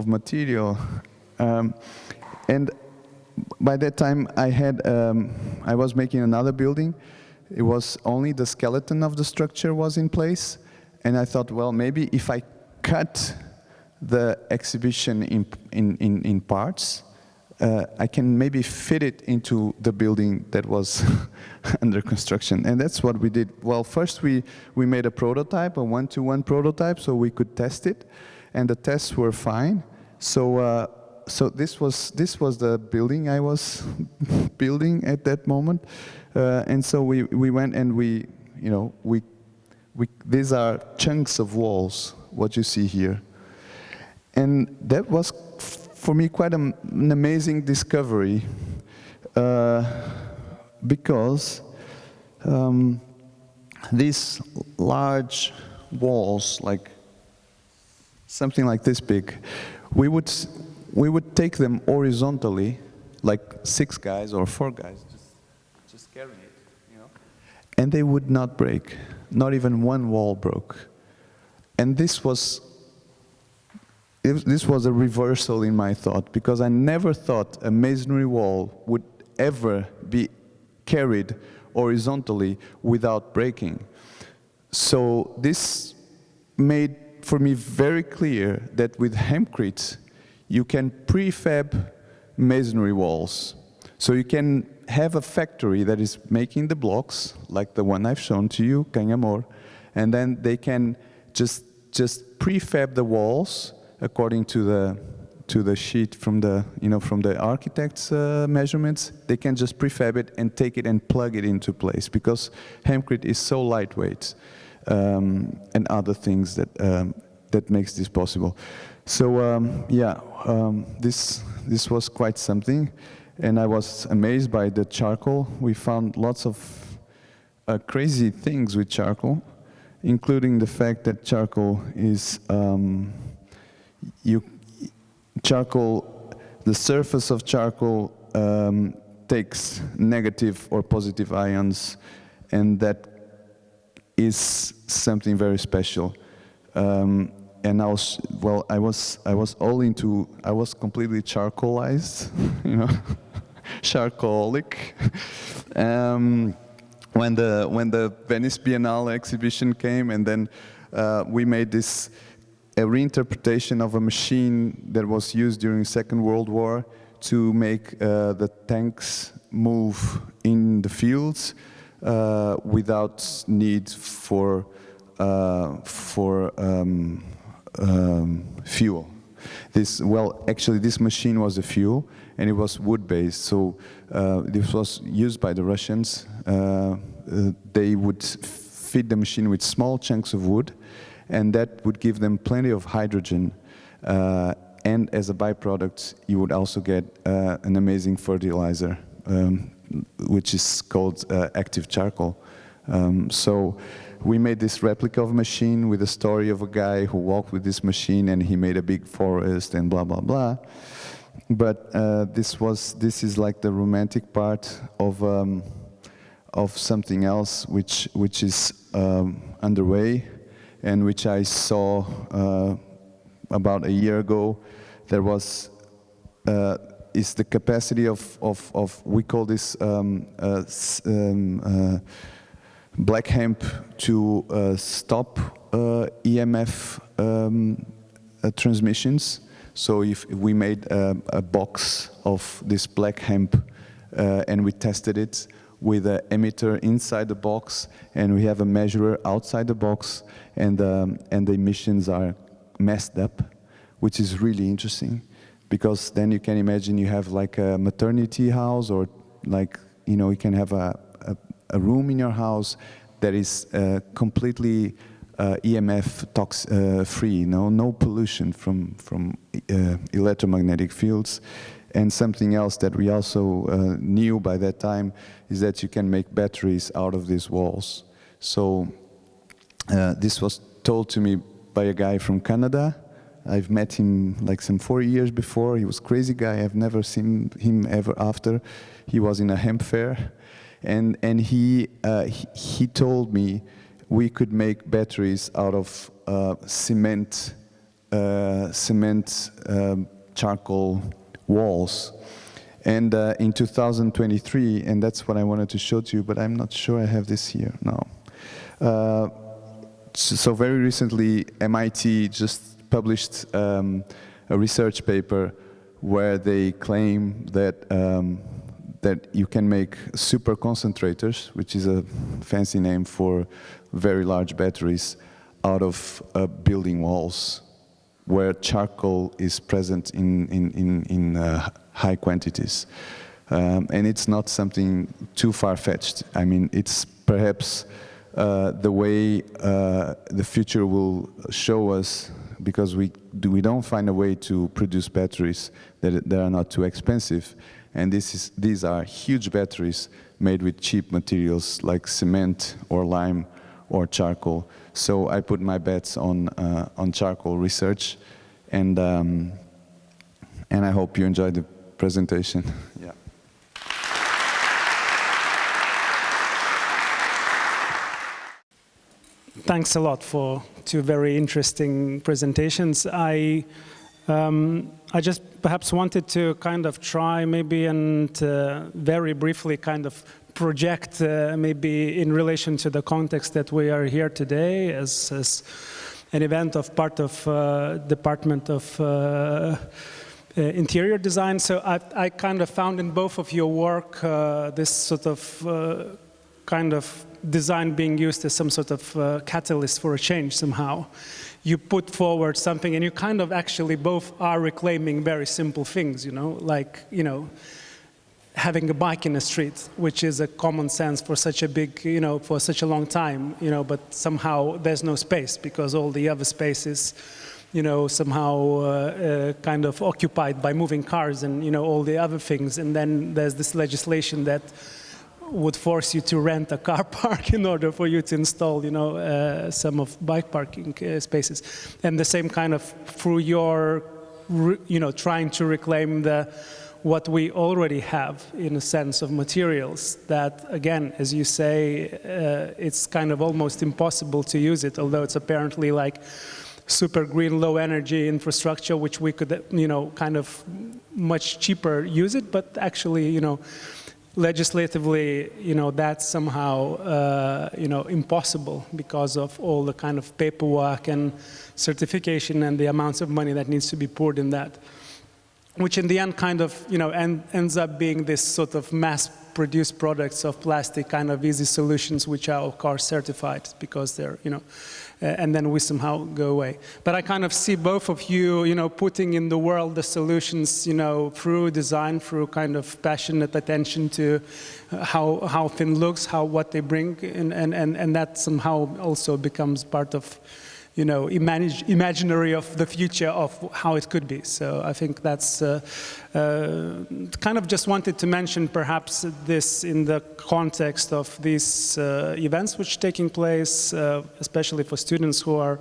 material? And by that time I was making another building. It was only the skeleton of the structure was in place. And I thought, well, maybe if I cut the exhibition in parts, I can maybe fit it into the building that was under construction. And that's what we did. Well, first we made a prototype, a one-to-one prototype, so we could test it, and the tests were fine. So this was the building I was building at that moment, and so we went and we these are chunks of walls, what you see here, and that was for me quite an amazing discovery, because these large walls, like something like this big, we would take them horizontally, like 6 guys or 4 guys, just carrying it, and they would not break. Not even one wall broke. And this was a reversal in my thought, because I never thought a masonry wall would ever be carried horizontally without breaking. So this made for me very clear that with hempcrete you can prefab masonry walls. So you can have a factory that is making the blocks, like the one I've shown to you, Canhamor, and then they can just prefab the walls according to the sheet from the from the architect's measurements. They can just prefab it and take it and plug it into place, because hempcrete is so lightweight, and other things that makes this possible. So this was quite something, and I was amazed by the charcoal. We found lots of crazy things with charcoal, including the fact that charcoal is the surface of charcoal takes negative or positive ions, and that is something very special. And I was completely charcoalized, charcoalic. When the Venice Biennale exhibition came, and then we made a reinterpretation of a machine that was used during Second World War to make the tanks move in the fields without need for fuel. Actually, this machine was a fuel, and it was wood-based. So this was used by the Russians. They would feed the machine with small chunks of wood, and that would give them plenty of hydrogen. And as a byproduct, you would also get an amazing fertilizer, which is called active charcoal. So we made this replica of a machine with a story of a guy who walked with this machine, and he made a big forest and blah blah blah. But this is like the romantic part of something else which is underway, and which I saw about a year ago. There was is the capacity of we call this black hemp to stop EMF transmissions. So if we made a box of this black hemp and we tested it with an emitter inside the box, and we have a measurer outside the box, and the emissions are messed up, which is really interesting, because then you can imagine you have like a maternity house, or like you can have a room in your house that is completely EMF free, no pollution from electromagnetic fields. And something else that we also knew by that time is that you can make batteries out of these walls. So this was told to me by a guy from Canada. I've met him like some 4 years before. He was a crazy guy. I've never seen him ever after. He was in a hemp fair. And he told me we could make batteries out of cement charcoal walls. And in 2023, and that's what I wanted to show to you, but I'm not sure I have this here now. So very recently, MIT just published a research paper where they claim that that you can make super concentrators, which is a fancy name for very large batteries, out of building walls, where charcoal is present in high quantities. And it's not something too far-fetched. I mean, it's perhaps the way the future will show us, because we don't find a way to produce batteries that are not too expensive. And these are huge batteries made with cheap materials like cement or lime or charcoal. So I put my bets on charcoal research, and I hope you enjoyed the presentation. Yeah. Thanks a lot for two very interesting presentations. I just perhaps wanted to kind of try maybe and very briefly kind of project maybe in relation to the context that we are here today as an event of part of Department of Interior Design. So I kind of found in both of your work this sort of kind of design being used as some sort of catalyst for a change somehow. You put forward something and you kind of actually both are reclaiming very simple things, you know, like, you know, having a bike in the street, which is a common sense for such a big, you know, for such a long time, you know, but somehow there's no space because all the other spaces, you know, somehow kind of occupied by moving cars and, you know, all the other things. And then there's this legislation that would force you to rent a car park in order for you to install, you know, some of bike parking spaces. And the same kind of through your, you know, trying to reclaim what we already have in a sense of materials that, again, as you say, it's kind of almost impossible to use it, although it's apparently like super green, low energy infrastructure, which we could, you know, kind of much cheaper use it, but actually, you know, legislatively, you know, that's somehow, you know, impossible because of all the kind of paperwork and certification and the amounts of money that needs to be poured in that, which in the end kind of, you know, ends up being this sort of mass-produced products of plastic, kind of easy solutions, which are of course certified because they're, you know, and then we somehow go away. But I kind of see both of you, you know, putting in the world the solutions, you know, through design, through kind of passionate attention to how things looks, what they bring, and that somehow also becomes part of, you know, imaginary of the future of how it could be. So I think that's kind of just wanted to mention perhaps this in the context of these events which are taking place, especially for students who are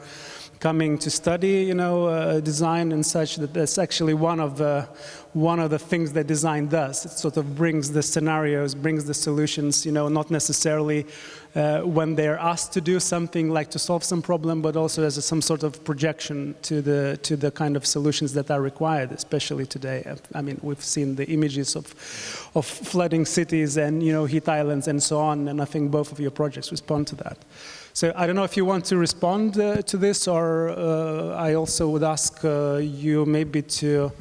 coming to study, you know, design and such, that that's actually one of the things that design does. It sort of brings the scenarios, brings the solutions, you know, not necessarily when they're asked to do something like to solve some problem, but also as some sort of projection to the kind of solutions that are required, especially today. I mean, we've seen the images of flooding cities and, you know, heat islands and so on, and I think both of your projects respond to that. So I don't know if you want to respond to this, or I also would ask you maybe to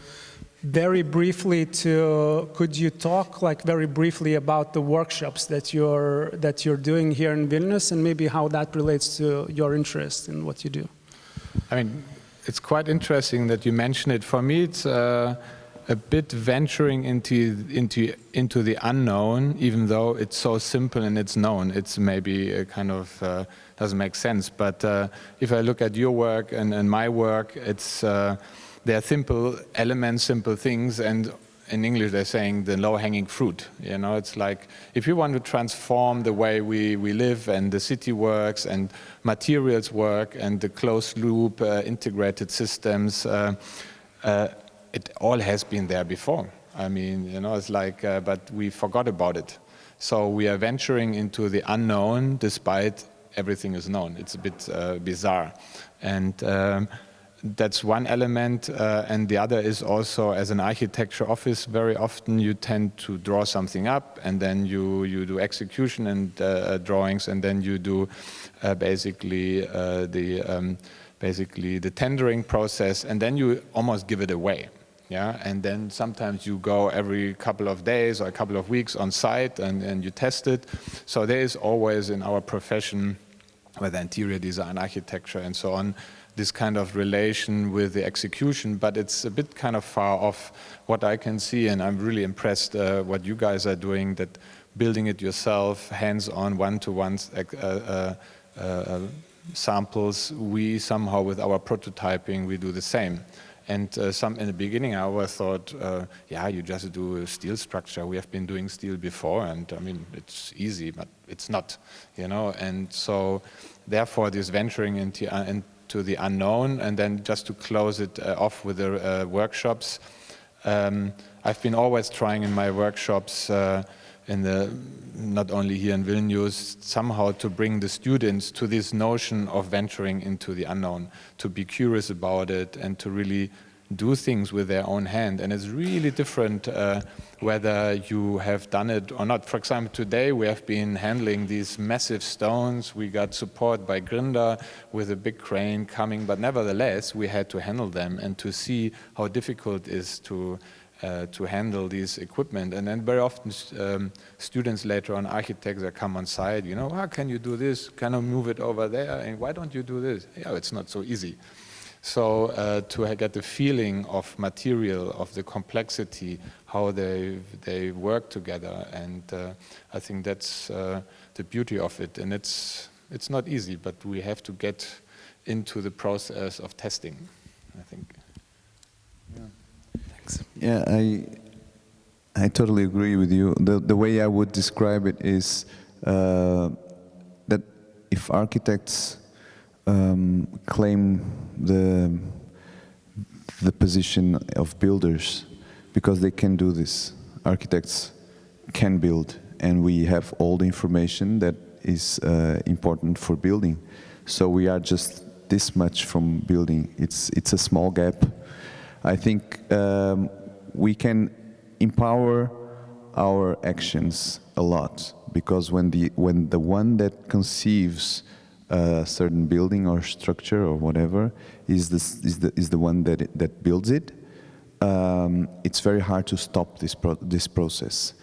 very briefly could you talk like very briefly about the workshops that you're doing here in Vilnius and maybe how that relates to your interest in what you do? I mean, it's quite interesting that you mention it. For me, it's a bit venturing into the unknown, even though it's so simple and it's known. It's maybe a kind of doesn't make sense. But if I look at your work and my work, it's they're simple elements, simple things, and in English they're saying the low-hanging fruit. You know, it's like if you want to transform the way we live and the city works and materials work and the closed-loop integrated systems. It all has been there before. I mean, you know, it's like, but we forgot about it. So we are venturing into the unknown despite everything is known. It's a bit bizarre. And that's one element. And the other is also, as an architecture office, very often you tend to draw something up and then you do execution and drawings, and then you do basically the tendering process, and then you almost give it away. Yeah, and then sometimes you go every couple of days or a couple of weeks on site and you test it. So there is always in our profession, whether interior design, architecture and so on, this kind of relation with the execution, but it's a bit kind of far off what I can see, and I'm really impressed what you guys are doing, that building it yourself, hands-on, one-to-one samples. We somehow, with our prototyping, we do the same. And in the beginning, I always thought, yeah, you just do a steel structure. We have been doing steel before, and I mean, it's easy, but it's not, you know. And so, therefore, this venturing into the unknown, and then just to close it off with the workshops. I've been always trying in my workshops, not only here in Vilnius, somehow to bring the students to this notion of venturing into the unknown, to be curious about it and to really do things with their own hand. And it's really different whether you have done it or not. For example, today we have been handling these massive stones. We got support by Grinder with a big crane coming, but nevertheless we had to handle them and to see how difficult it is to handle these equipment. And then very often students later on, architects that come on site, you know, how can you do this? Can I move it over there? And why don't you do this? Yeah, it's not so easy. So to get the feeling of material, of the complexity, how they work together, and I think that's the beauty of it. And it's not easy, but we have to get into the process of testing, I think. Yeah. Yeah, I totally agree with you. The way I would describe it is that if architects claim the position of builders, because they can do this, architects can build, and we have all the information that is important for building. So we are just this much from building. It's a small gap. I think we can empower our actions a lot, because when the one that conceives a certain building or structure or whatever is the one that builds it, it's very hard to stop this process.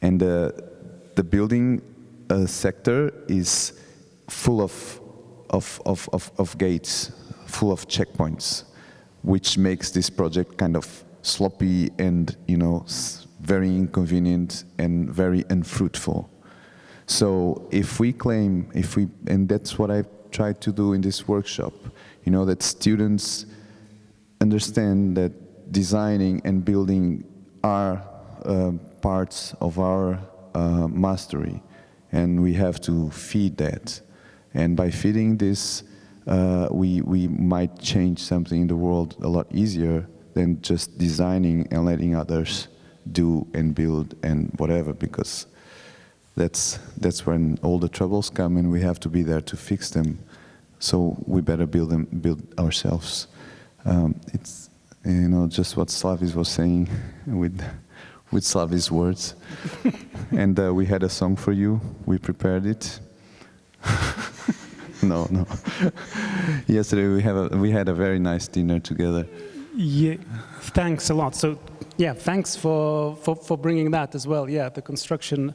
And the building sector is full of gates, full of checkpoints, which makes this project kind of sloppy and, you know, very inconvenient and very unfruitful. So if we claim, and that's what I tried to do in this workshop, you know, that students understand that designing and building are parts of our mastery, and we have to feed that. And by feeding this, we might change something in the world a lot easier than just designing and letting others do and build and whatever, because that's when all the troubles come and we have to be there to fix them. So we better build ourselves. It's, you know, just what Slavis was saying with Slavis words. And we had a song for you. We prepared it. No. Yesterday we had a very nice dinner together. Yeah, thanks a lot. So, yeah, thanks for bringing that as well. Yeah, the construction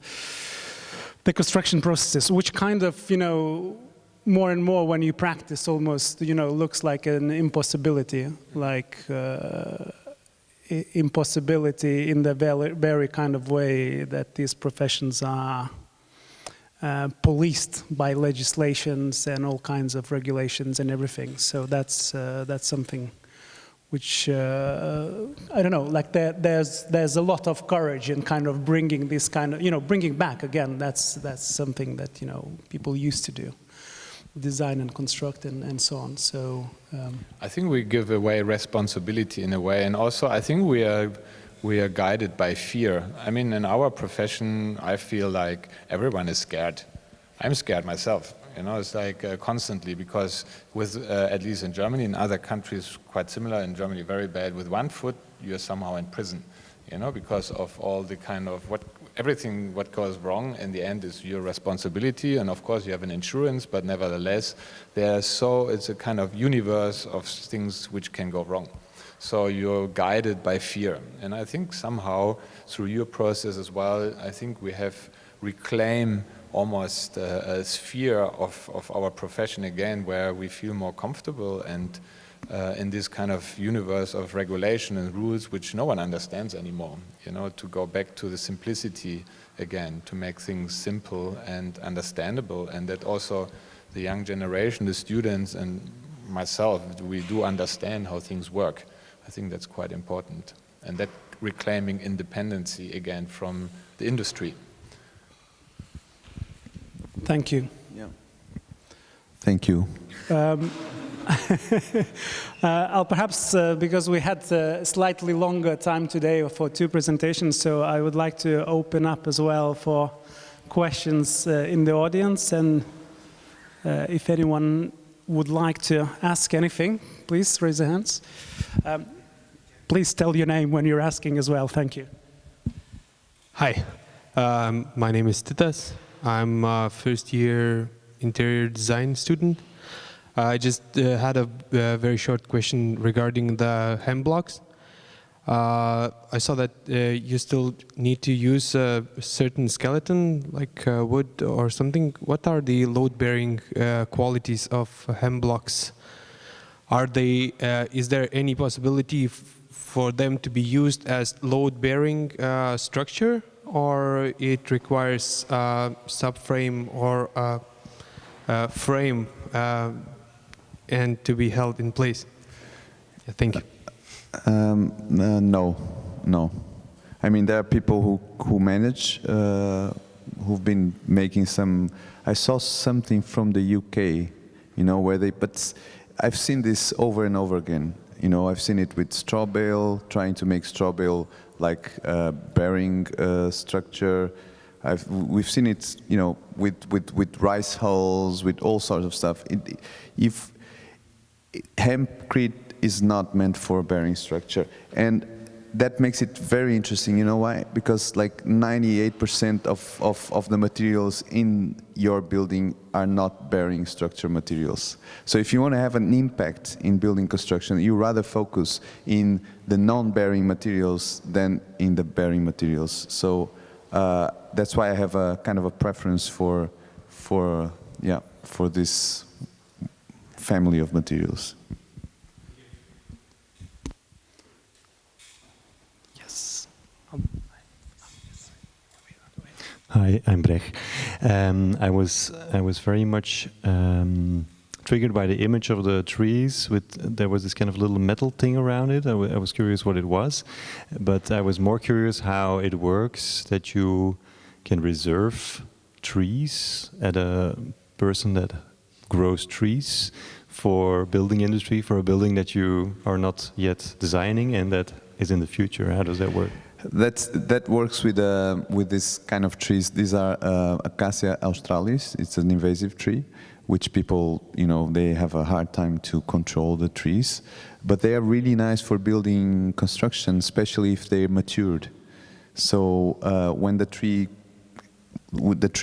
processes, which kind of, you know, more and more when you practice, almost, you know, looks like an impossibility, like impossibility in the very kind of way that these professions are policed by legislations and all kinds of regulations and everything. So that's something which I don't know. Like there's a lot of courage in kind of bringing this kind of, you know, bringing back again. That's something that, you know, people used to do, design and construct and so on. So I think we give away responsibility in a way, and also I think we are guided by fear. I mean, in our profession, I feel like everyone is scared. I'm scared myself. You know, it's like constantly, because with, at least in Germany, in other countries quite similar, in Germany very bad, with one foot you're somehow in prison, you know, because of all the kind of everything what goes wrong in the end is your responsibility. And of course you have an insurance, but nevertheless, it's a kind of universe of things which can go wrong. So you're guided by fear. And I think somehow through your process as well, I think we have reclaimed almost a sphere of our profession again, where we feel more comfortable and in this kind of universe of regulation and rules which no one understands anymore. You know, to go back to the simplicity again, to make things simple and understandable, and that also the young generation, the students and myself, we do understand how things work. I think that's quite important. And that reclaiming independency again from the industry. Thank you. Yeah. Thank you. I'll perhaps, because we had a slightly longer time today for 2 presentations, so I would like to open up as well for questions in the audience. And if anyone would like to ask anything, please raise your hands. Please tell your name when you're asking as well. Thank you. Hi, my name is Titas. I'm a first-year interior design student. I just had a very short question regarding the hem blocks. I saw that you still need to use a certain skeleton, like wood or something. What are the load-bearing qualities of hem blocks? Are they? Is there any possibility for them to be used as load-bearing structure, or it requires subframe or frame and to be held in place? Yeah, thank you. No. I mean, there are people who manage, who've been making some. I saw something from the UK, you know, where they. But I've seen this over and over again. You know, I've seen it with straw bale, trying to make straw bale like bearing structure. We've seen it, you know, with rice hulls, with all sorts of stuff. If hempcrete is not meant for a bearing structure, and that makes it very interesting. You know why? Because like 98% of the materials in your building are not bearing structure materials. So if you want to have an impact in building construction, you rather focus in the non-bearing materials than in the bearing materials. So that's why I have a kind of a preference for this family of materials. Hi, I'm Brecht. I was very much triggered by the image of the trees. There was this kind of little metal thing around it. I was curious what it was, but I was more curious how it works. That you can reserve trees at a person that grows trees for building industry, for a building that you are not yet designing and that is in the future. How does that work? That works with this kind of trees. These are Acacia australis. It's an invasive tree, which people, you know, they have a hard time to control the trees, but they are really nice for building construction, especially if they're matured. So when the tree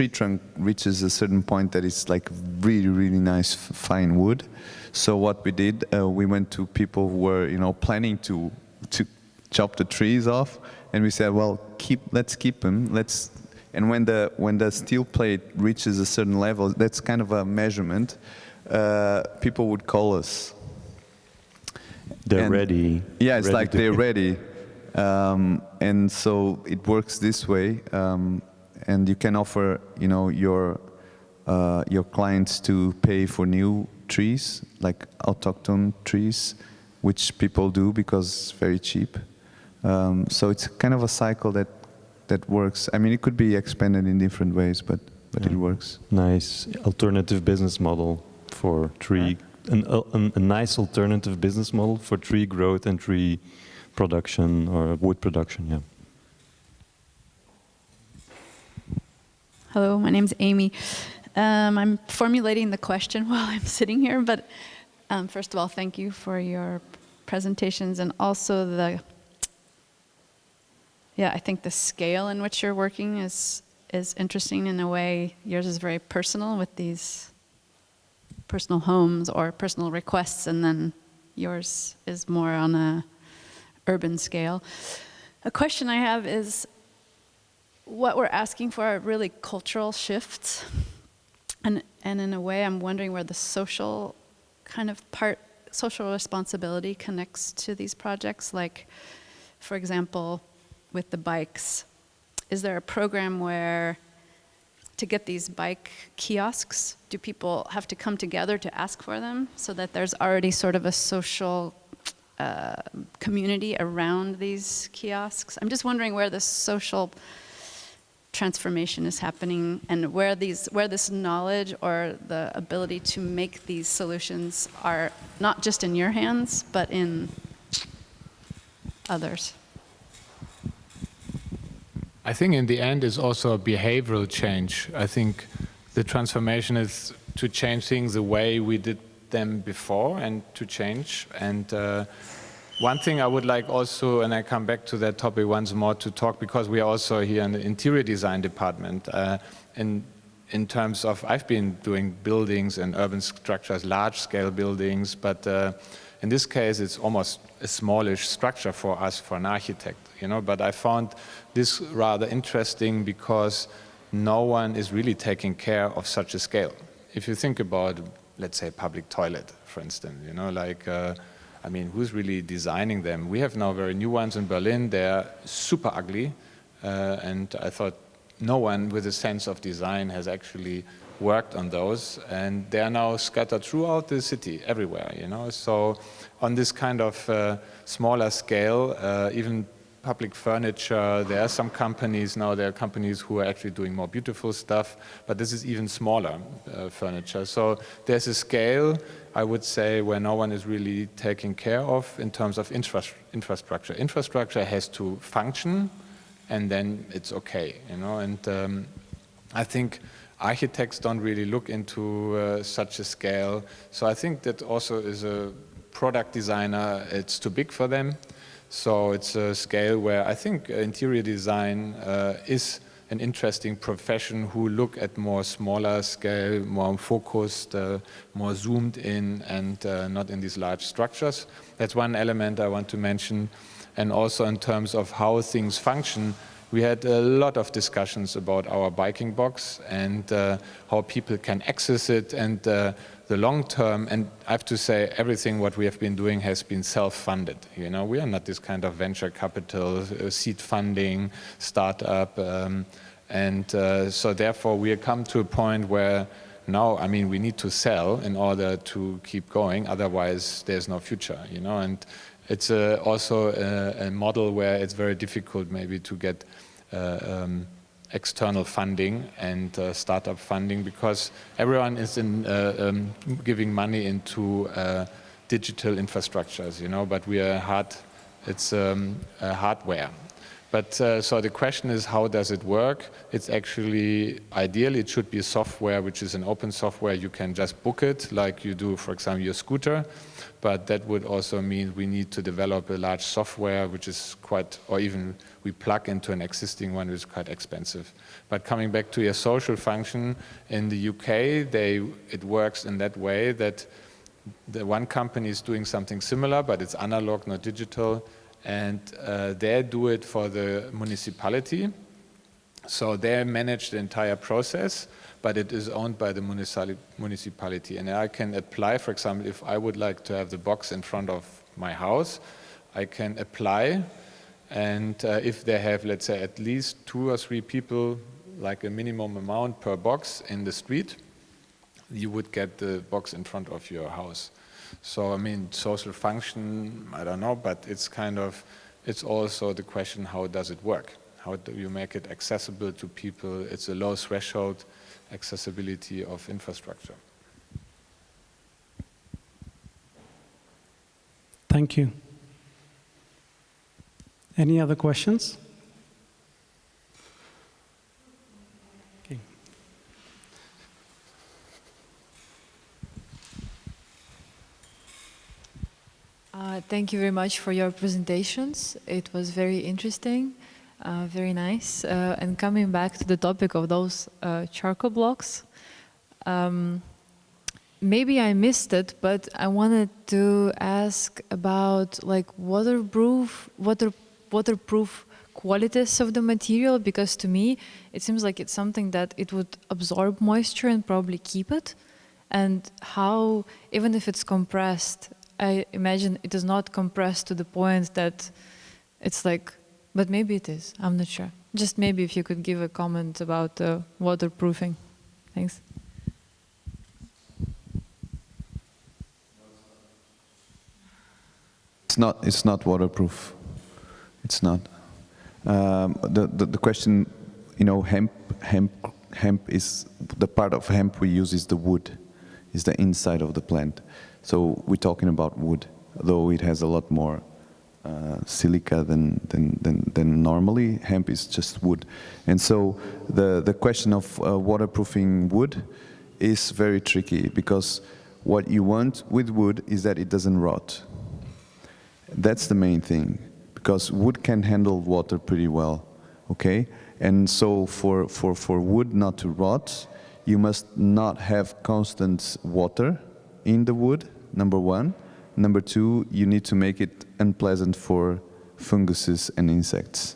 trunk reaches a certain point that is like really, really nice, fine wood. So what we did, we went to people who were, you know, planning to chop the trees off. And we said, well, let's keep them. And when the steel plate reaches a certain level, that's kind of a measurement. People would call us. They're ready. Yeah, it's like they're ready. And so it works this way. And you can offer, you know, your clients to pay for new trees, like autochthon trees, which people do because it's very cheap. So it's kind of a cycle that works. I mean, it could be expanded in different ways, but it works. Nice alternative business model for tree, a nice alternative business model for tree growth and tree production or wood production. Yeah. Hello, my name's Amy. I'm formulating the question while I'm sitting here, but first of all, thank you for your presentations and also I think the scale in which you're working is interesting in a way. Yours is very personal with these personal homes or personal requests, and then yours is more on a urban scale. A question I have is, what we're asking for are really cultural shifts. And in a way, I'm wondering where the social kind of social responsibility connects to these projects. Like, for example, with the bikes, is there a program where to get these bike kiosks, do people have to come together to ask for them so that there's already sort of a social community around these kiosks? I'm just wondering where the social transformation is happening and where this knowledge or the ability to make these solutions are not just in your hands, but in others. I think in the end it's also a behavioral change. I think the transformation is to change things the way we did them before and to change. And one thing I would like also, and I come back to that topic once more to talk, because we are also here in the interior design department. In terms of, I've been doing buildings and urban structures, large scale buildings, but in this case it's almost a smallish structure for us, for an architect, you know. But I found this rather interesting because no one is really taking care of such a scale. If you think about, let's say, public toilet, for instance, you know, like, I mean, who's really designing them? We have now very new ones in Berlin. They're super ugly, and I thought no one with a sense of design has actually worked on those, and they are now scattered throughout the city, everywhere, you know. So on this kind of smaller scale, even public furniture, there are some companies now, there are companies who are actually doing more beautiful stuff, but this is even smaller furniture. So there's a scale, I would say, where no one is really taking care of in terms of infrastructure. Infrastructure has to function, and then it's okay, you know. And I think architects don't really look into such a scale. So I think that also is a product designer, it's too big for them. So it's a scale where I think interior design is an interesting profession who look at more smaller scale, more focused, more zoomed in, and not in these large structures. That's one element I want to mention. And also in terms of how things function, we had a lot of discussions about our biking box and how people can access it, and the long term. And I have to say, everything what we have been doing has been self-funded. You know, we are not this kind of venture capital, seed funding, startup, and so therefore we have come to a point where now, I mean, we need to sell in order to keep going. Otherwise, there's no future. You know, and it's also a model where it's very difficult maybe to get external funding and startup funding, because everyone is in giving money into digital infrastructures, you know, but we are it's hardware. But so the question is, how does it work? It's actually, ideally it should be software, which is an open software. You can just book it like you do, for example, your scooter. But that would also mean we need to develop a large software, which is quite, or even we plug into an existing one, which is quite expensive. But coming back to your social function, in the UK, it works in that way that the one company is doing something similar, but it's analog, not digital, and they do it for the municipality. So they manage the entire process, but it is owned by the municipality. And I can apply, for example, if I would like to have the box in front of my house, I can apply, and if they have, let's say, at least 2 or 3 people, like a minimum amount per box in the street, you would get the box in front of your house. So, I mean, social function, I don't know, but it's kind of, it's also the question, how does it work? How do you make it accessible to people? It's a low threshold accessibility of infrastructure. Thank you. Any other questions? Okay. Thank you very much for your presentations. It was very interesting, very nice. And coming back to the topic of those charcoal blocks, maybe I missed it, but I wanted to ask about like waterproof qualities of the material, because to me it seems like it's something that it would absorb moisture and probably keep it. And how, even if it's compressed, I imagine it is not compressed to the point that it's like, but maybe it is, I'm not sure. Just maybe if you could give a comment about waterproofing. Thanks. It's not waterproof. It's not. The question, you know, hemp is, the part of hemp we use is the wood, is the inside of the plant. So we're talking about wood, though it has a lot more silica than normally. Hemp is just wood. And so the question of waterproofing wood is very tricky, because what you want with wood is that it doesn't rot. That's the main thing, because wood can handle water pretty well, okay? And so for wood not to rot, you must not have constant water in the wood, number one. Number two, you need to make it unpleasant for funguses and insects.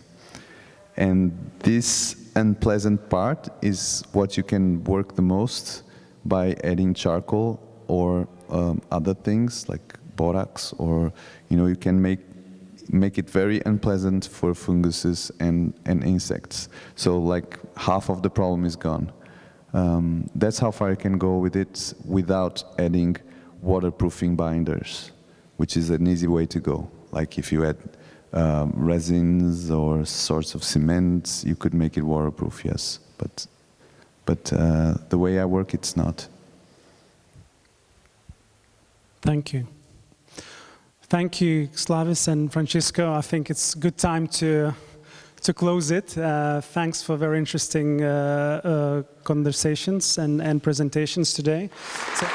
And this unpleasant part is what you can work the most by adding charcoal or other things like borax, or you can make it very unpleasant for funguses and insects. So like half of the problem is gone. That's how far I can go with it without adding waterproofing binders, which is an easy way to go. Like if you add resins or sorts of cements, you could make it waterproof, yes. But the way I work, it's not. Thank you. Thank you, Slavis and Francisco. I think it's a good time to close it. Thanks for very interesting conversations and presentations today. So